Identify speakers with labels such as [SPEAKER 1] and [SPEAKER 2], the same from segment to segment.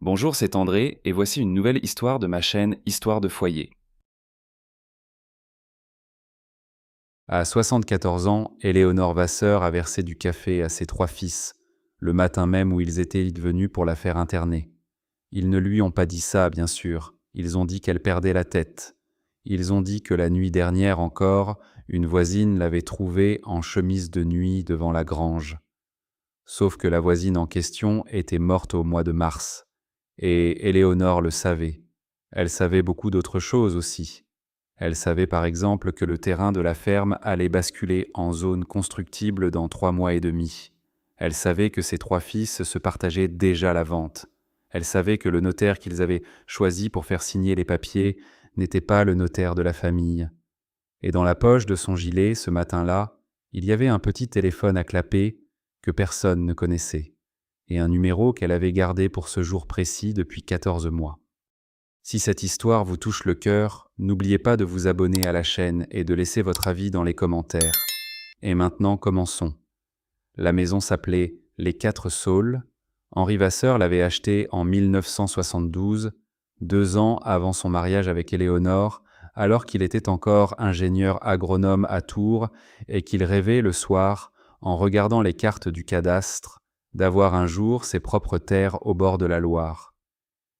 [SPEAKER 1] Bonjour, c'est André et voici une nouvelle histoire de ma chaîne Histoire de foyer. À 74 ans, Éléonore Vasseur a versé du café à ses 3 fils, le matin même où ils étaient venus pour la faire interner. Ils ne lui ont pas dit ça, bien sûr. Ils ont dit qu'elle perdait la tête. Ils ont dit que la nuit dernière encore, une voisine l'avait trouvée en chemise de nuit devant la grange. Sauf que la voisine en question était morte au mois de mars. Et Éléonore le savait. Elle savait beaucoup d'autres choses aussi. Elle savait par exemple que le terrain de la ferme allait basculer en zone constructible dans 3 mois et demi. Elle savait que ses 3 fils se partageaient déjà la vente. Elle savait que le notaire qu'ils avaient choisi pour faire signer les papiers n'était pas le notaire de la famille. Et dans la poche de son gilet, ce matin-là, il y avait un petit téléphone à clapper que personne ne connaissait, et un numéro qu'elle avait gardé pour ce jour précis depuis 14 mois. Si cette histoire vous touche le cœur, n'oubliez pas de vous abonner à la chaîne et de laisser votre avis dans les commentaires. Et maintenant, commençons. La maison s'appelait Les Quatre Saules. Henri Vasseur l'avait achetée en 1972, 2 ans avant son mariage avec Éléonore, alors qu'il était encore ingénieur agronome à Tours et qu'il rêvait le soir, en regardant les cartes du cadastre, d'avoir un jour ses propres terres au bord de la Loire.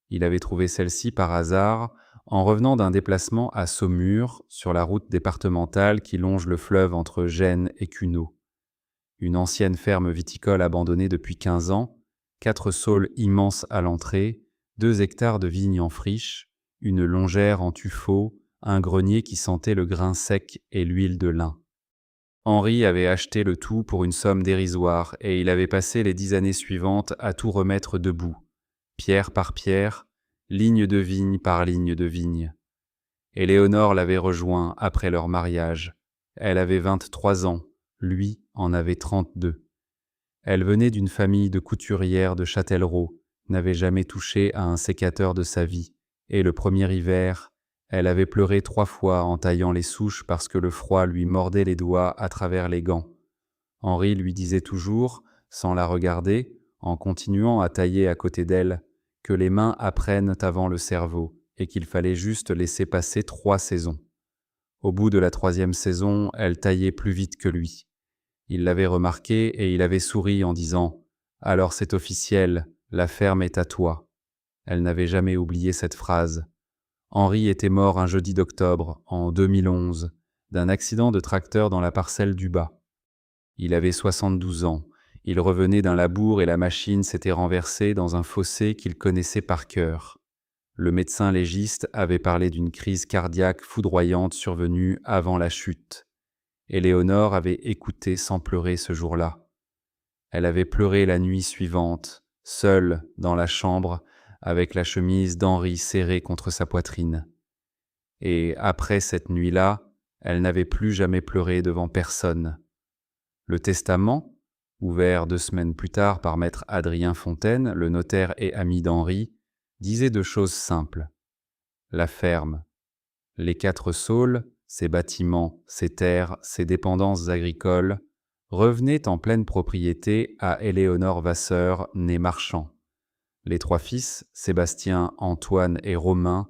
[SPEAKER 1] Il avait trouvé celle-ci par hasard en revenant d'un déplacement à Saumur, sur la route départementale qui longe le fleuve entre Gênes et Cuneau. Une ancienne ferme viticole abandonnée depuis 15 ans, 4 saules immenses à l'entrée, 2 hectares de vignes en friche, une longère en tuffeau, un grenier qui sentait le grain sec et l'huile de lin. Henri avait acheté le tout pour une somme dérisoire et il avait passé les 10 années suivantes à tout remettre debout, pierre par pierre, ligne de vigne par ligne de vigne. Éléonore l'avait rejoint après leur mariage. Elle avait 23 ans, lui en avait 32. Elle venait d'une famille de couturières de Châtellerault, n'avait jamais touché à un sécateur de sa vie, et le premier hiver, elle avait pleuré 3 fois en taillant les souches parce que le froid lui mordait les doigts à travers les gants. Henri lui disait toujours, sans la regarder, en continuant à tailler à côté d'elle, que les mains apprennent avant le cerveau et qu'il fallait juste laisser passer 3 saisons. Au bout de la 3e saison, elle taillait plus vite que lui. Il l'avait remarqué et il avait souri en disant « Alors c'est officiel, la ferme est à toi ». Elle n'avait jamais oublié cette phrase. Henri était mort un jeudi d'octobre, en 2011, d'un accident de tracteur dans la parcelle du bas. Il avait 72 ans. Il revenait d'un labour et la machine s'était renversée dans un fossé qu'il connaissait par cœur. Le médecin légiste avait parlé d'une crise cardiaque foudroyante survenue avant la chute. Éléonore avait écouté sans pleurer ce jour-là. Elle avait pleuré la nuit suivante, seule dans la chambre, avec la chemise d'Henri serrée contre sa poitrine. Et après cette nuit-là, elle n'avait plus jamais pleuré devant personne. Le testament, ouvert 2 semaines plus tard par maître Adrien Fontaine, le notaire et ami d'Henri, disait 2 choses simples. La ferme, les 4 saules, ses bâtiments, ses terres, ses dépendances agricoles, revenaient en pleine propriété à Éléonore Vasseur, née Marchand. Les 3 fils, Sébastien, Antoine et Romain,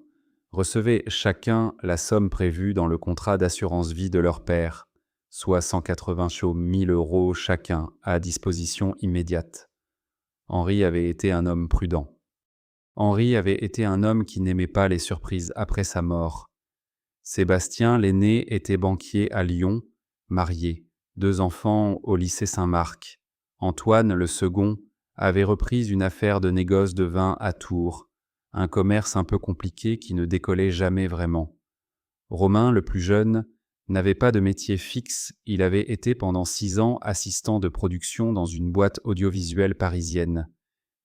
[SPEAKER 1] recevaient chacun la somme prévue dans le contrat d'assurance vie de leur père, soit 180 000 € chacun, à disposition immédiate. Henri avait été un homme prudent. Henri avait été un homme qui n'aimait pas les surprises après sa mort. Sébastien, l'aîné, était banquier à Lyon, marié, 2 enfants au lycée Saint-Marc. Antoine, le second, avait repris une affaire de négoce de vin à Tours, un commerce un peu compliqué qui ne décollait jamais vraiment. Romain, le plus jeune, n'avait pas de métier fixe, il avait été pendant 6 ans assistant de production dans une boîte audiovisuelle parisienne.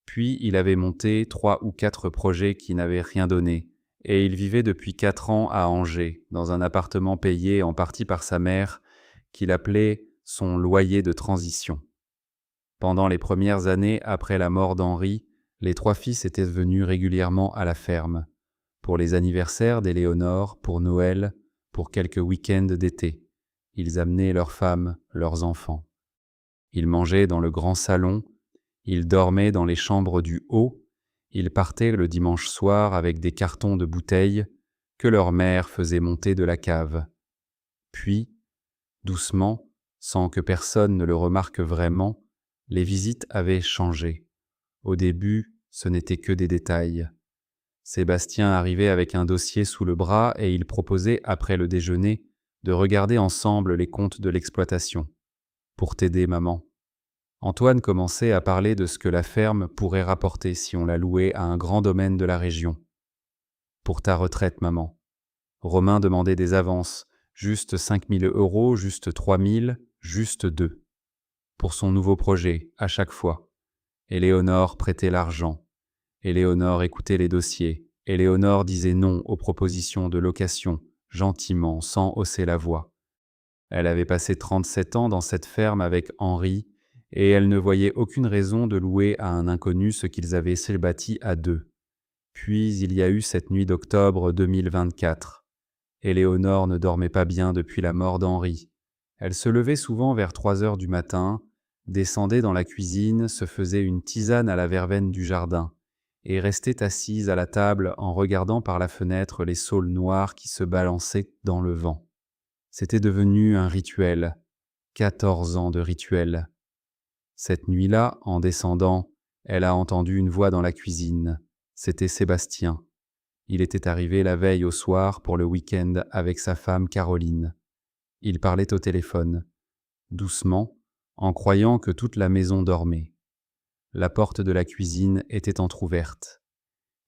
[SPEAKER 1] Puis il avait monté 3 ou 4 projets qui n'avaient rien donné, et il vivait depuis 4 ans à Angers, dans un appartement payé en partie par sa mère, qu'il appelait son loyer de transition. Pendant les premières années après la mort d'Henri, les 3 fils étaient venus régulièrement à la ferme, pour les anniversaires d'Éléonore, pour Noël, pour quelques week-ends d'été. Ils amenaient leurs femmes, leurs enfants. Ils mangeaient dans le grand salon, ils dormaient dans les chambres du haut, Ils partaient le dimanche soir avec des cartons de bouteilles que leur mère faisait monter de la cave. Puis, doucement, sans que personne ne le remarque vraiment, les visites avaient changé. Au début, ce n'était que des détails. Sébastien arrivait avec un dossier sous le bras et il proposait, après le déjeuner, de regarder ensemble les comptes de l'exploitation. Pour t'aider, maman. Antoine commençait à parler de ce que la ferme pourrait rapporter si on la louait à un grand domaine de la région. Pour ta retraite, maman. Romain demandait des avances, juste 5 000 euros, juste 3 000, juste 2. Pour son nouveau projet, à chaque fois. Éléonore prêtait l'argent. Éléonore écoutait les dossiers. Éléonore disait non aux propositions de location, gentiment, sans hausser la voix. Elle avait passé 37 ans dans cette ferme avec Henri, et elle ne voyait aucune raison de louer à un inconnu ce qu'ils avaient bâti à deux. Puis il y a eu cette nuit d'octobre 2024. Éléonore ne dormait pas bien depuis la mort d'Henri. Elle se levait souvent vers 3 heures du matin, descendait dans la cuisine, se faisait une tisane à la verveine du jardin, et restait assise à la table en regardant par la fenêtre les saules noires qui se balançaient dans le vent. C'était devenu un rituel, 14 ans de rituel. Cette nuit-là, en descendant, elle a entendu une voix dans la cuisine. C'était Sébastien. Il était arrivé la veille au soir pour le week-end avec sa femme Caroline. Il parlait au téléphone, doucement, en croyant que toute la maison dormait. La porte de la cuisine était entr'ouverte.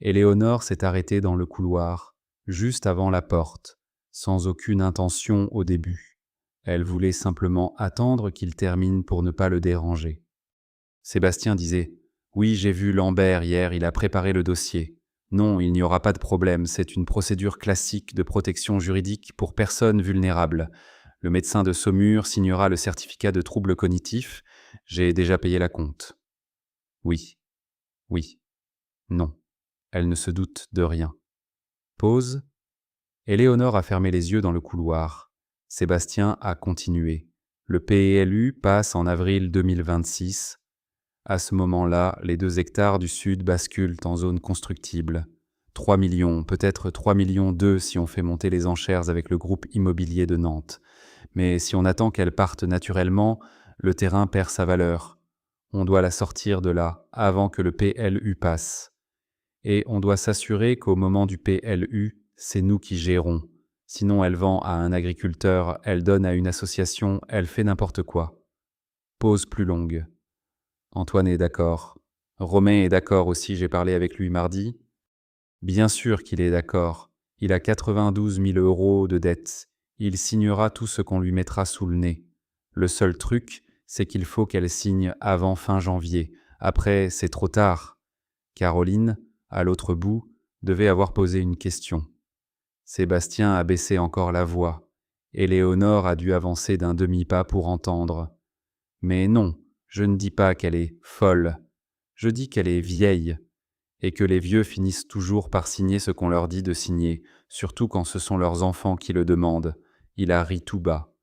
[SPEAKER 1] Éléonore s'est arrêtée dans le couloir, juste avant la porte, sans aucune intention au début. Elle voulait simplement attendre qu'il termine pour ne pas le déranger. Sébastien disait « Oui, j'ai vu Lambert hier, il a préparé le dossier. Non, il n'y aura pas de problème, c'est une procédure classique de protection juridique pour personnes vulnérables. Le médecin de Saumur signera le certificat de troubles cognitifs. J'ai déjà payé la compte. » Oui, oui, non. Elle ne se doute de rien. Pause. Éléonore a fermé les yeux dans le couloir. Sébastien a continué. Le PLU passe en avril 2026. À ce moment-là, les 2 hectares du sud basculent en zone constructible. 3 millions, peut-être 3 millions 2 si on fait monter les enchères avec le groupe immobilier de Nantes. Mais si on attend qu'elles partent naturellement, le terrain perd sa valeur. On doit la sortir de là avant que le PLU passe. Et on doit s'assurer qu'au moment du PLU, c'est nous qui gérons. Sinon, elle vend à un agriculteur, elle donne à une association, elle fait n'importe quoi. Pause plus longue. Antoine est d'accord. Romain est d'accord aussi, j'ai parlé avec lui mardi. Bien sûr qu'il est d'accord. Il a 92 000 euros de dette. Il signera tout ce qu'on lui mettra sous le nez. Le seul truc, c'est qu'il faut qu'elle signe avant fin janvier. Après, c'est trop tard. Caroline, à l'autre bout, devait avoir posé une question. Sébastien a baissé encore la voix. Éléonore a dû avancer d'un demi-pas pour entendre. Mais non, je ne dis pas qu'elle est folle. Je dis qu'elle est vieille, et que les vieux finissent toujours par signer ce qu'on leur dit de signer, surtout quand ce sont leurs enfants qui le demandent. Il a ri tout bas.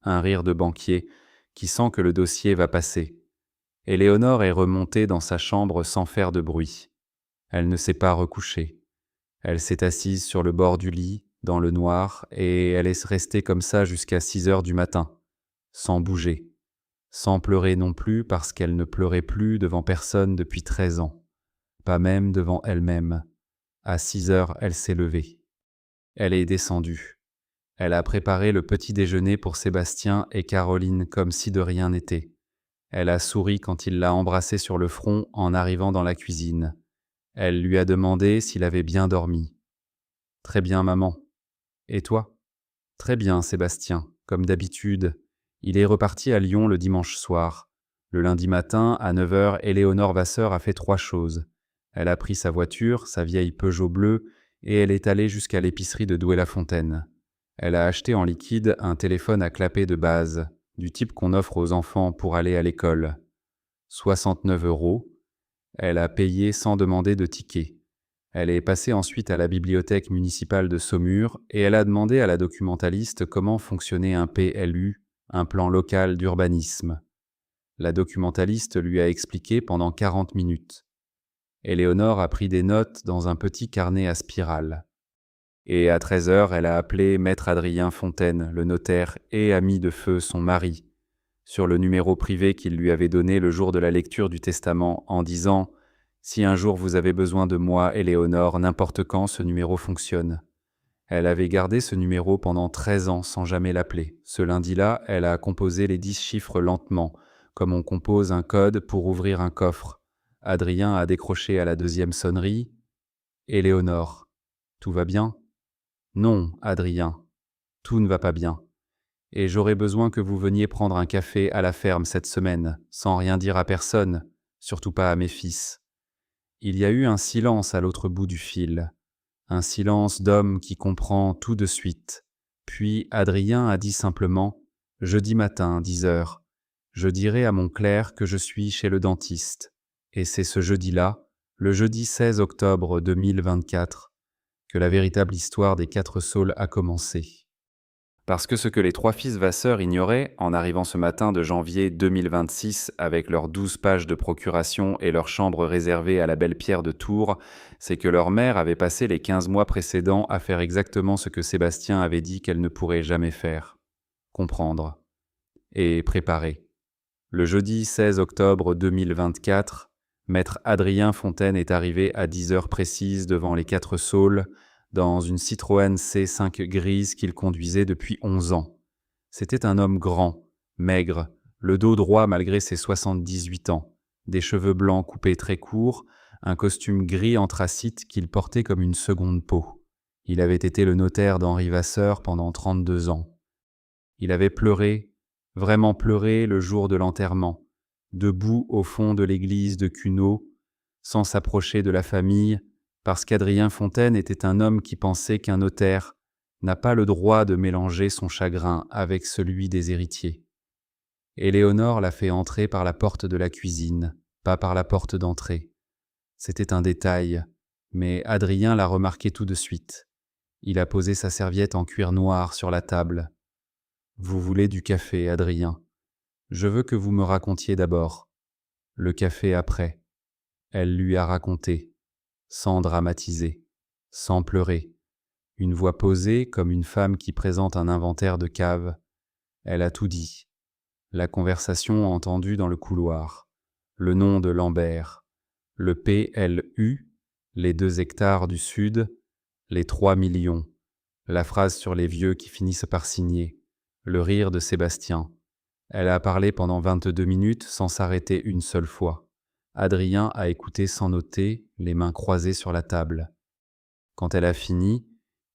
[SPEAKER 1] Un rire de banquier qui sent que le dossier va passer. Éléonore est remontée dans sa chambre sans faire de bruit. Elle ne s'est pas recouchée. Elle s'est assise sur le bord du lit, dans le noir, et elle est restée comme ça jusqu'à 6 heures du matin, sans bouger, sans pleurer non plus parce qu'elle ne pleurait plus devant personne depuis 13 ans, pas même devant elle-même. À 6 heures, elle s'est levée. Elle est descendue. Elle a préparé le petit déjeuner pour Sébastien et Caroline comme si de rien n'était. Elle a souri quand il l'a embrassée sur le front en arrivant dans la cuisine. Elle lui a demandé s'il avait bien dormi. « Très bien, maman. Et toi ?»« Très bien, Sébastien, comme d'habitude. Il est reparti à Lyon le dimanche soir. Le lundi matin, à 9 heures, Éléonore Vasseur a fait 3 choses. Elle a pris sa voiture, sa vieille Peugeot bleue, et elle est allée jusqu'à l'épicerie de Douai-la-Fontaine. Elle a acheté en liquide un téléphone à clapet de base, du type qu'on offre aux enfants pour aller à l'école. 69 euros. Elle a payé sans demander de ticket. Elle est passée ensuite à la bibliothèque municipale de Saumur et elle a demandé à la documentaliste comment fonctionnait un PLU, un plan local d'urbanisme. La documentaliste lui a expliqué pendant 40 minutes. Éléonore a pris des notes dans un petit carnet à spirale. Et à 13 heures, elle a appelé Maître Adrien Fontaine, le notaire et ami de feu, son mari, sur le numéro privé qu'il lui avait donné le jour de la lecture du testament en disant « Si un jour vous avez besoin de moi, Éléonore, n'importe quand, ce numéro fonctionne ». Elle avait gardé ce numéro pendant 13 ans sans jamais l'appeler. Ce lundi-là, elle a composé les 10 chiffres lentement, comme on compose un code pour ouvrir un coffre. Adrien a décroché à la deuxième sonnerie. « Éléonore, tout va bien ?»« Non, Adrien, tout ne va pas bien. Et j'aurais besoin que vous veniez prendre un café à la ferme cette semaine, sans rien dire à personne, surtout pas à mes fils. » Il y a eu un silence à l'autre bout du fil, un silence d'homme qui comprend tout de suite. Puis Adrien a dit simplement « Jeudi matin, 10 heures, je dirai à mon clerc que je suis chez le dentiste. » Et c'est ce jeudi-là, le jeudi 16 octobre 2024, que la véritable histoire des 4 saules a commencé. Parce que ce que les 3 fils Vasseur ignoraient, en arrivant ce matin de janvier 2026 avec leurs 12 pages de procuration et leur chambre réservée à la belle pierre de Tours, c'est que leur mère avait passé les 15 mois précédents à faire exactement ce que Sébastien avait dit qu'elle ne pourrait jamais faire. Comprendre. Et préparer. Le jeudi 16 octobre 2024, Maître Adrien Fontaine est arrivé à 10 heures précises devant les 4 saules, dans une Citroën C5 grise qu'il conduisait depuis 11 ans. C'était un homme grand, maigre, le dos droit malgré ses 78 ans, des cheveux blancs coupés très courts, un costume gris anthracite qu'il portait comme une seconde peau. Il avait été le notaire d'Henri Vasseur pendant 32 ans. Il avait pleuré, vraiment pleuré le jour de l'enterrement, debout au fond de l'église de Cuneau, sans s'approcher de la famille, parce qu'Adrien Fontaine était un homme qui pensait qu'un notaire n'a pas le droit de mélanger son chagrin avec celui des héritiers. Éléonore l'a fait entrer par la porte de la cuisine, pas par la porte d'entrée. C'était un détail, mais Adrien l'a remarqué tout de suite. Il a posé sa serviette en cuir noir sur la table. « Vous voulez du café, Adrien ? Je veux que vous me racontiez d'abord. Le café après. » Elle lui a raconté, sans dramatiser, sans pleurer, une voix posée comme une femme qui présente un inventaire de cave. Elle a tout dit. La conversation entendue dans le couloir, le nom de Lambert, le PLU, les 2 hectares du Sud, les 3 millions, la phrase sur les vieux qui finissent par signer, le rire de Sébastien. Elle a parlé pendant 22 minutes sans s'arrêter une seule fois. Adrien a écouté sans noter, les mains croisées sur la table. Quand elle a fini,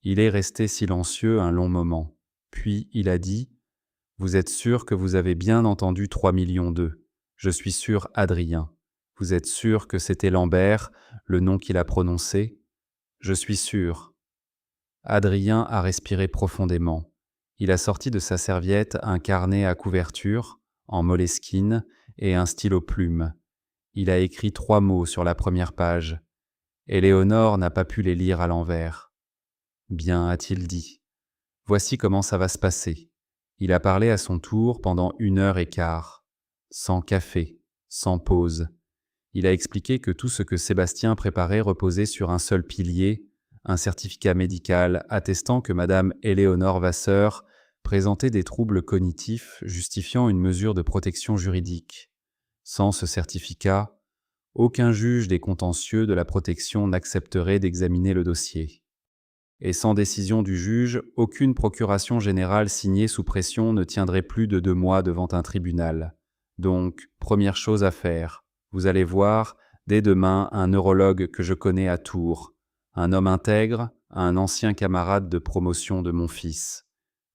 [SPEAKER 1] il est resté silencieux un long moment. Puis il a dit « Vous êtes sûr que vous avez bien entendu 3 millions d'eux ? Je suis sûr, Adrien. Vous êtes sûr que c'était Lambert, le nom qu'il a prononcé ? Je suis sûr. » Adrien a respiré profondément. Il a sorti de sa serviette un carnet à couverture, en moleskine, et un stylo plume. Il a écrit 3 mots sur la première page. Éléonore n'a pas pu les lire à l'envers. « Bien, a-t-il dit. Voici comment ça va se passer. » Il a parlé à son tour pendant 1h15, sans café, sans pause. Il a expliqué que tout ce que Sébastien préparait reposait sur un seul pilier, un certificat médical attestant que Madame Éléonore Vasseur présentait des troubles cognitifs justifiant une mesure de protection juridique. Sans ce certificat, aucun juge des contentieux de la protection n'accepterait d'examiner le dossier. Et sans décision du juge, aucune procuration générale signée sous pression ne tiendrait plus de 2 mois devant un tribunal. Donc, première chose à faire, vous allez voir, dès demain, un neurologue que je connais à Tours, un homme intègre, un ancien camarade de promotion de mon fils.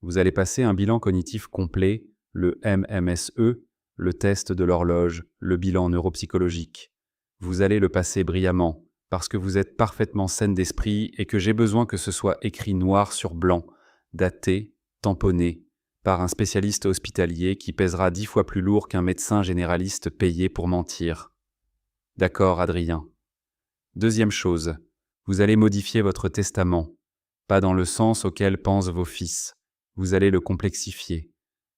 [SPEAKER 1] Vous allez passer un bilan cognitif complet, le MMSE, le test de l'horloge, le bilan neuropsychologique. Vous allez le passer brillamment, parce que vous êtes parfaitement saine d'esprit et que j'ai besoin que ce soit écrit noir sur blanc, daté, tamponné, par un spécialiste hospitalier qui pèsera 10 fois plus lourd qu'un médecin généraliste payé pour mentir. D'accord, Adrien. Deuxième chose, vous allez modifier votre testament, pas dans le sens auquel pensent vos fils. Vous allez le complexifier.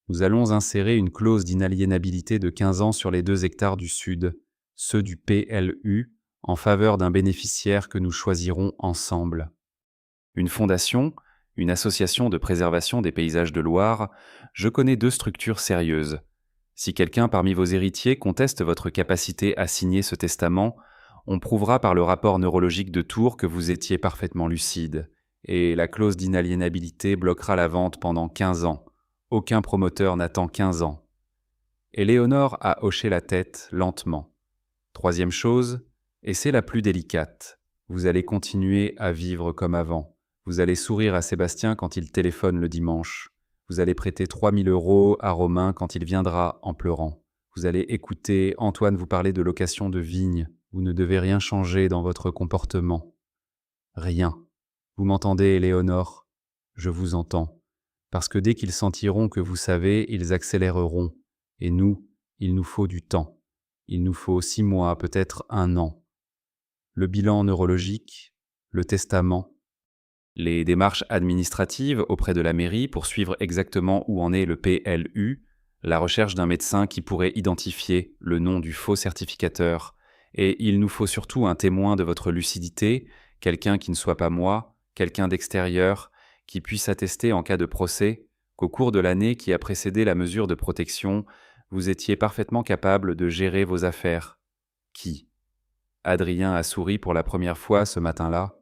[SPEAKER 1] Nous allons insérer une clause d'inaliénabilité de 15 ans sur les 2 hectares du Sud, ceux du PLU, en faveur d'un bénéficiaire que nous choisirons ensemble. Une fondation, une association de préservation des paysages de Loire, je connais 2 structures sérieuses. Si quelqu'un parmi vos héritiers conteste votre capacité à signer ce testament, on prouvera par le rapport neurologique de Tours que vous étiez parfaitement lucide, et la clause d'inaliénabilité bloquera la vente pendant 15 ans. Aucun promoteur n'attend 15 ans. Éléonore a hoché la tête lentement. Troisième chose, et c'est la plus délicate, vous allez continuer à vivre comme avant. Vous allez sourire à Sébastien quand il téléphone le dimanche. Vous allez prêter 3000 € à Romain quand il viendra en pleurant. Vous allez écouter Antoine vous parler de location de vignes. Vous ne devez rien changer dans votre comportement. Rien. Vous m'entendez, Éléonore? Je vous entends. Parce que dès qu'ils sentiront que vous savez, ils accéléreront. Et nous, il nous faut du temps. Il nous faut 6 mois, peut-être 1 an. Le bilan neurologique, le testament, les démarches administratives auprès de la mairie pour suivre exactement où en est le PLU, la recherche d'un médecin qui pourrait identifier le nom du faux certificateur. Et il nous faut surtout un témoin de votre lucidité, quelqu'un qui ne soit pas moi, quelqu'un d'extérieur, qui puisse attester en cas de procès qu'au cours de l'année qui a précédé la mesure de protection, vous étiez parfaitement capable de gérer vos affaires. Qui? Adrien a souri pour la première fois ce matin-là.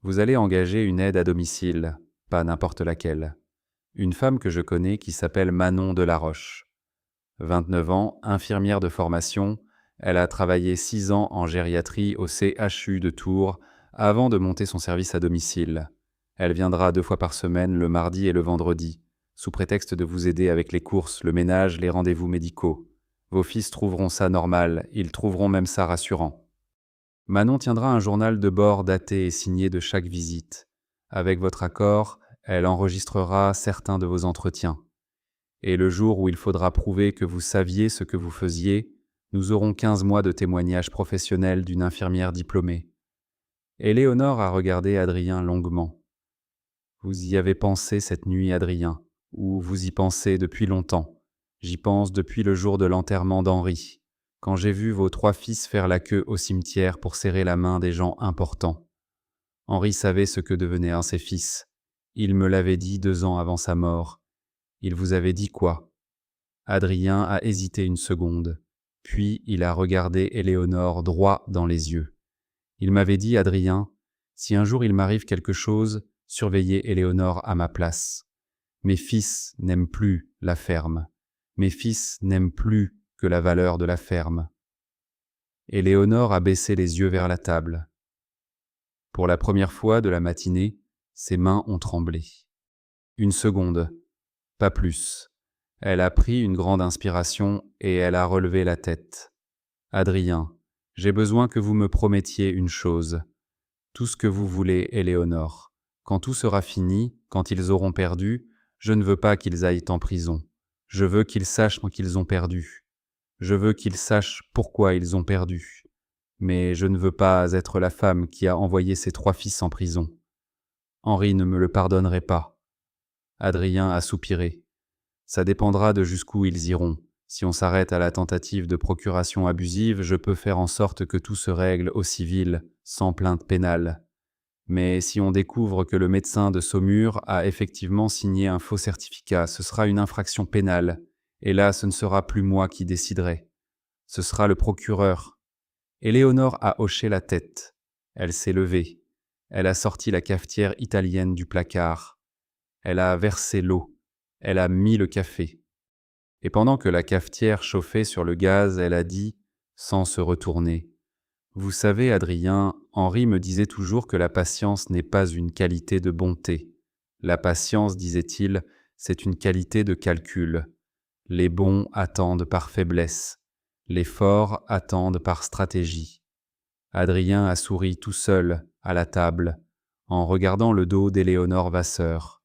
[SPEAKER 1] Vous allez engager une aide à domicile, pas n'importe laquelle. Une femme que je connais qui s'appelle Manon Delaroche. 29 ans, infirmière de formation, elle a travaillé 6 ans en gériatrie au CHU de Tours avant de monter son service à domicile. Elle viendra 2 fois par semaine, le mardi et le vendredi, sous prétexte de vous aider avec les courses, le ménage, les rendez-vous médicaux. Vos fils trouveront ça normal, ils trouveront même ça rassurant. Manon tiendra un journal de bord daté et signé de chaque visite. Avec votre accord, elle enregistrera certains de vos entretiens. Et le jour où il faudra prouver que vous saviez ce que vous faisiez, nous aurons 15 mois de témoignage professionnel d'une infirmière diplômée. Éléonore a regardé Adrien longuement. Vous y avez pensé cette nuit, Adrien, ou vous y pensez depuis longtemps. J'y pense depuis le jour de l'enterrement d'Henri, quand j'ai vu vos 3 fils faire la queue au cimetière pour serrer la main des gens importants. Henri savait ce que devenaient un ses fils. Il me l'avait dit 2 ans avant sa mort. Il vous avait dit quoi? Adrien a hésité une seconde, puis il a regardé Éléonore droit dans les yeux. Il m'avait dit, Adrien, si un jour il m'arrive quelque chose, surveillez Éléonore à ma place. Mes fils n'aiment plus la ferme. Mes fils n'aiment plus que la valeur de la ferme. Éléonore a baissé les yeux vers la table. Pour la première fois de la matinée, ses mains ont tremblé. Une seconde, pas plus. Elle a pris une grande inspiration et elle a relevé la tête. Adrien, j'ai besoin que vous me promettiez une chose. Tout ce que vous voulez, Éléonore. Quand tout sera fini, quand ils auront perdu, je ne veux pas qu'ils aillent en prison. Je veux qu'ils sachent qu'ils ont perdu. Je veux qu'ils sachent pourquoi ils ont perdu. Mais je ne veux pas être la femme qui a envoyé ses 3 fils en prison. Henri ne me le pardonnerait pas. Adrien a soupiré. Ça dépendra de jusqu'où ils iront. Si on s'arrête à la tentative de procuration abusive, je peux faire en sorte que tout se règle au civil, sans plainte pénale. Mais si on découvre que le médecin de Saumur a effectivement signé un faux certificat, ce sera une infraction pénale. Et là, ce ne sera plus moi qui déciderai. Ce sera le procureur. Éléonore a hoché la tête. Elle s'est levée. Elle a sorti la cafetière italienne du placard. Elle a versé l'eau. Elle a mis le café. Et pendant que la cafetière chauffait sur le gaz, elle a dit, sans se retourner, « Vous savez, Adrien, Henri me disait toujours que la patience n'est pas une qualité de bonté. La patience, disait-il, c'est une qualité de calcul. Les bons attendent par faiblesse. Les forts attendent par stratégie. » Adrien a souri tout seul, à la table, en regardant le dos d'Éléonore Vasseur.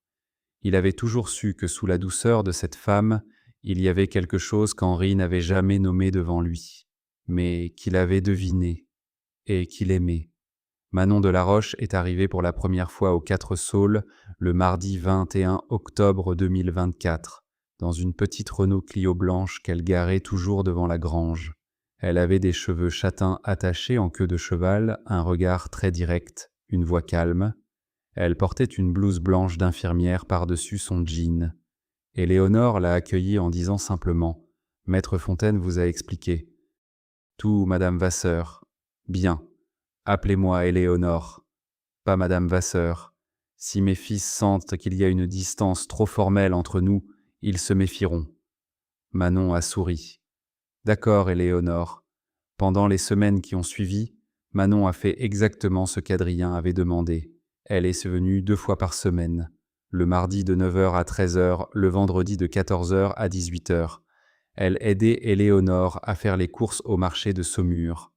[SPEAKER 1] Il avait toujours su que sous la douceur de cette femme, il y avait quelque chose qu'Henri n'avait jamais nommé devant lui, mais qu'il avait deviné et qu'il aimait. Manon Delaroche est arrivée pour la première fois aux 4 Saules le mardi 21 octobre 2024, dans une petite Renault Clio blanche qu'elle garait toujours devant la grange. Elle avait des cheveux châtains attachés en queue de cheval, un regard très direct, une voix calme. Elle portait une blouse blanche d'infirmière par-dessus son jean. Éléonore l'a accueillie en disant simplement « Maître Fontaine vous a expliqué. » Tout, Madame Vasseur. Bien. Appelez-moi Éléonore, pas Madame Vasseur. Si mes fils sentent qu'il y a une distance trop formelle entre nous, ils se méfieront. Manon a souri. D'accord, Éléonore. Pendant les semaines qui ont suivi, Manon a fait exactement ce qu'Adrien avait demandé. Elle est venue 2 fois par semaine. Le mardi de 9 h à 13 h, le vendredi de 14 h à 18 h. Elle aidait Éléonore à faire les courses au marché de Saumur.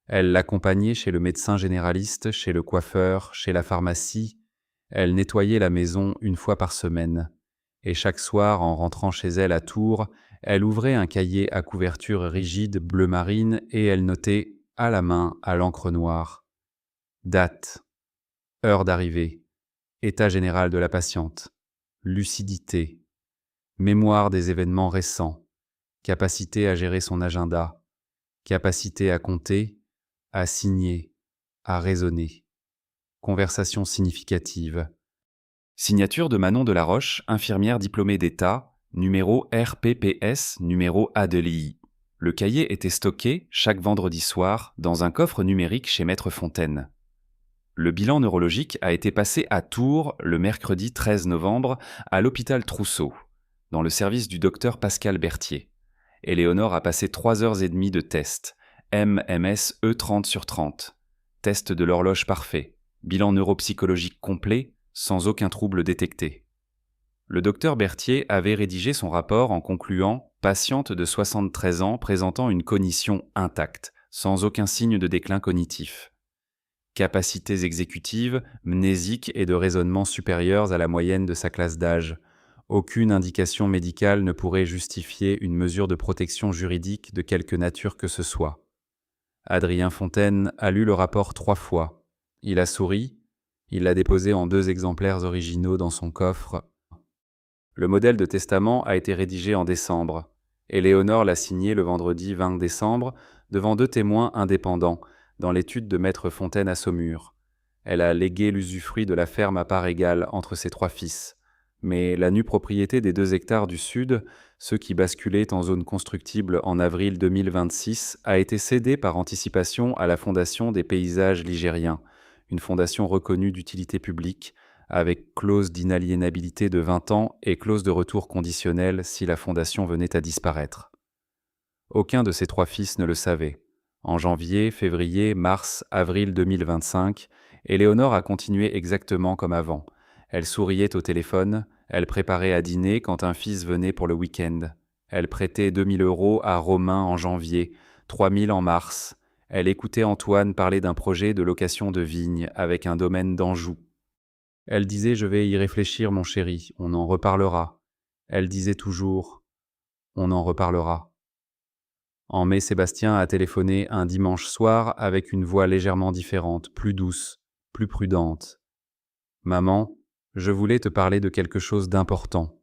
[SPEAKER 1] Elle l'accompagnait chez le médecin généraliste, chez le coiffeur, chez la pharmacie. Elle nettoyait la maison 1 fois par semaine. Et chaque soir, en rentrant chez elle à Tours, elle ouvrait un cahier à couverture rigide bleu marine et elle notait à la main à l'encre noire. Date, heure d'arrivée, état général de la patiente, lucidité, mémoire des événements récents, capacité à gérer son agenda, capacité à compter, à signer, à raisonner. Conversation significative. Signature de Manon Delaroche, infirmière diplômée d'État, numéro RPPS, numéro ADLI. Le cahier était stocké, chaque vendredi soir, dans un coffre numérique chez Maître Fontaine. Le bilan neurologique a été passé à Tours le mercredi 13 novembre à l'hôpital Trousseau, dans le service du docteur Pascal Berthier. Éléonore a passé 3h30 de test, MMS E30/30, test de l'horloge parfait, bilan neuropsychologique complet, sans aucun trouble détecté. Le docteur Berthier avait rédigé son rapport en concluant « Patiente de 73 ans présentant une cognition intacte, sans aucun signe de déclin cognitif. Capacités exécutives, mnésiques et de raisonnement supérieures à la moyenne de sa classe d'âge. Aucune indication médicale ne pourrait justifier une mesure de protection juridique de quelque nature que ce soit. » Adrien Fontaine a lu le rapport 3 fois. Il a souri. Il l'a déposé en 2 exemplaires originaux dans son coffre. Le modèle de testament a été rédigé en décembre. Éléonore l'a signé le vendredi 20 décembre devant 2 témoins indépendants dans l'étude de Maître Fontaine à Saumur. Elle a légué l'usufruit de la ferme à part égale entre ses 3 fils. Mais la nue propriété des 2 hectares du sud, ceux qui basculaient en zone constructible en avril 2026, a été cédée par anticipation à la Fondation des paysages ligériens, une fondation reconnue d'utilité publique, avec clause d'inaliénabilité de 20 ans et clause de retour conditionnelle si la fondation venait à disparaître. Aucun de ses 3 fils ne le savait. En janvier, février, mars, avril 2025, Éléonore a continué exactement comme avant. Elle souriait au téléphone, elle préparait à dîner quand un fils venait pour le week-end. Elle prêtait 2 000 € à Romain en janvier, 3 000 en mars. Elle écoutait Antoine parler d'un projet de location de vignes avec un domaine d'Anjou. Elle disait « Je vais y réfléchir, mon chéri, on en reparlera ». Elle disait toujours « On en reparlera ». En mai, Sébastien a téléphoné un dimanche soir avec une voix légèrement différente, plus douce, plus prudente. « Maman, je voulais te parler de quelque chose d'important.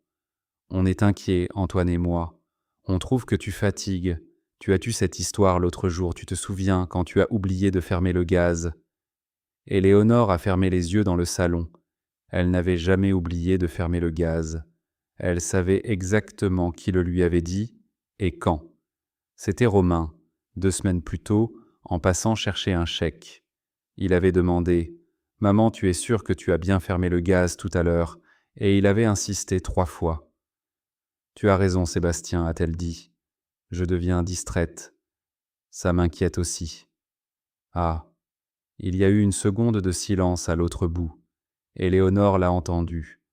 [SPEAKER 1] On est inquiets, Antoine et moi. On trouve que tu fatigues. Tu as eu cette histoire l'autre jour, tu te souviens, quand tu as oublié de fermer le gaz. » Éléonore a fermé les yeux dans le salon. Elle n'avait jamais oublié de fermer le gaz. Elle savait exactement qui le lui avait dit et quand. C'était Romain, 2 semaines plus tôt, en passant chercher un chèque. Il avait demandé « Maman, tu es sûre que tu as bien fermé le gaz tout à l'heure ?» Et il avait insisté 3 fois. « Tu as raison, Sébastien, a-t-elle dit. Je deviens distraite. Ça m'inquiète aussi. » Ah, il y a eu une seconde de silence à l'autre bout. Éléonore l'a entendu.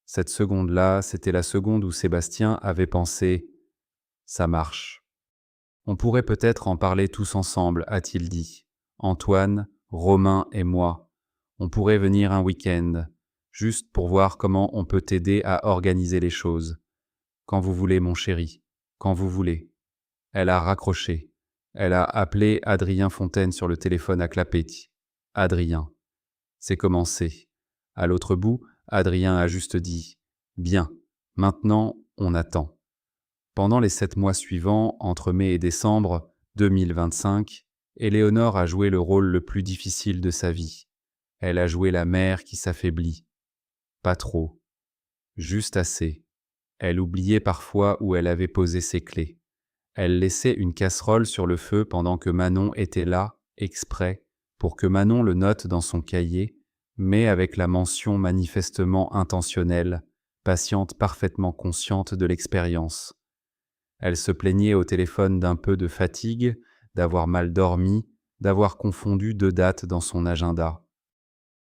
[SPEAKER 1] Cette seconde-là, c'était la seconde où Sébastien avait pensé « Ça marche. » On pourrait peut-être en parler tous ensemble, a-t-il dit. Antoine, Romain et moi. On pourrait venir un week-end, juste pour voir comment on peut t'aider à organiser les choses. Quand vous voulez, mon chéri, quand vous voulez. Elle a raccroché. Elle a appelé Adrien Fontaine sur le téléphone à clapet. Adrien. C'est commencé. À l'autre bout, Adrien a juste dit « Bien, maintenant, on attend ». Pendant les 7 mois suivants, entre mai et décembre, 2025, Éléonore a joué le rôle le plus difficile de sa vie. Elle a joué la mère qui s'affaiblit. Pas trop, juste assez. Elle oubliait parfois où elle avait posé ses clés. Elle laissait une casserole sur le feu pendant que Manon était là, exprès, pour que Manon le note dans son cahier, mais avec la mention manifestement intentionnelle, patiente parfaitement consciente de l'expérience. Elle se plaignait au téléphone d'un peu de fatigue, d'avoir mal dormi, d'avoir confondu 2 dates dans son agenda.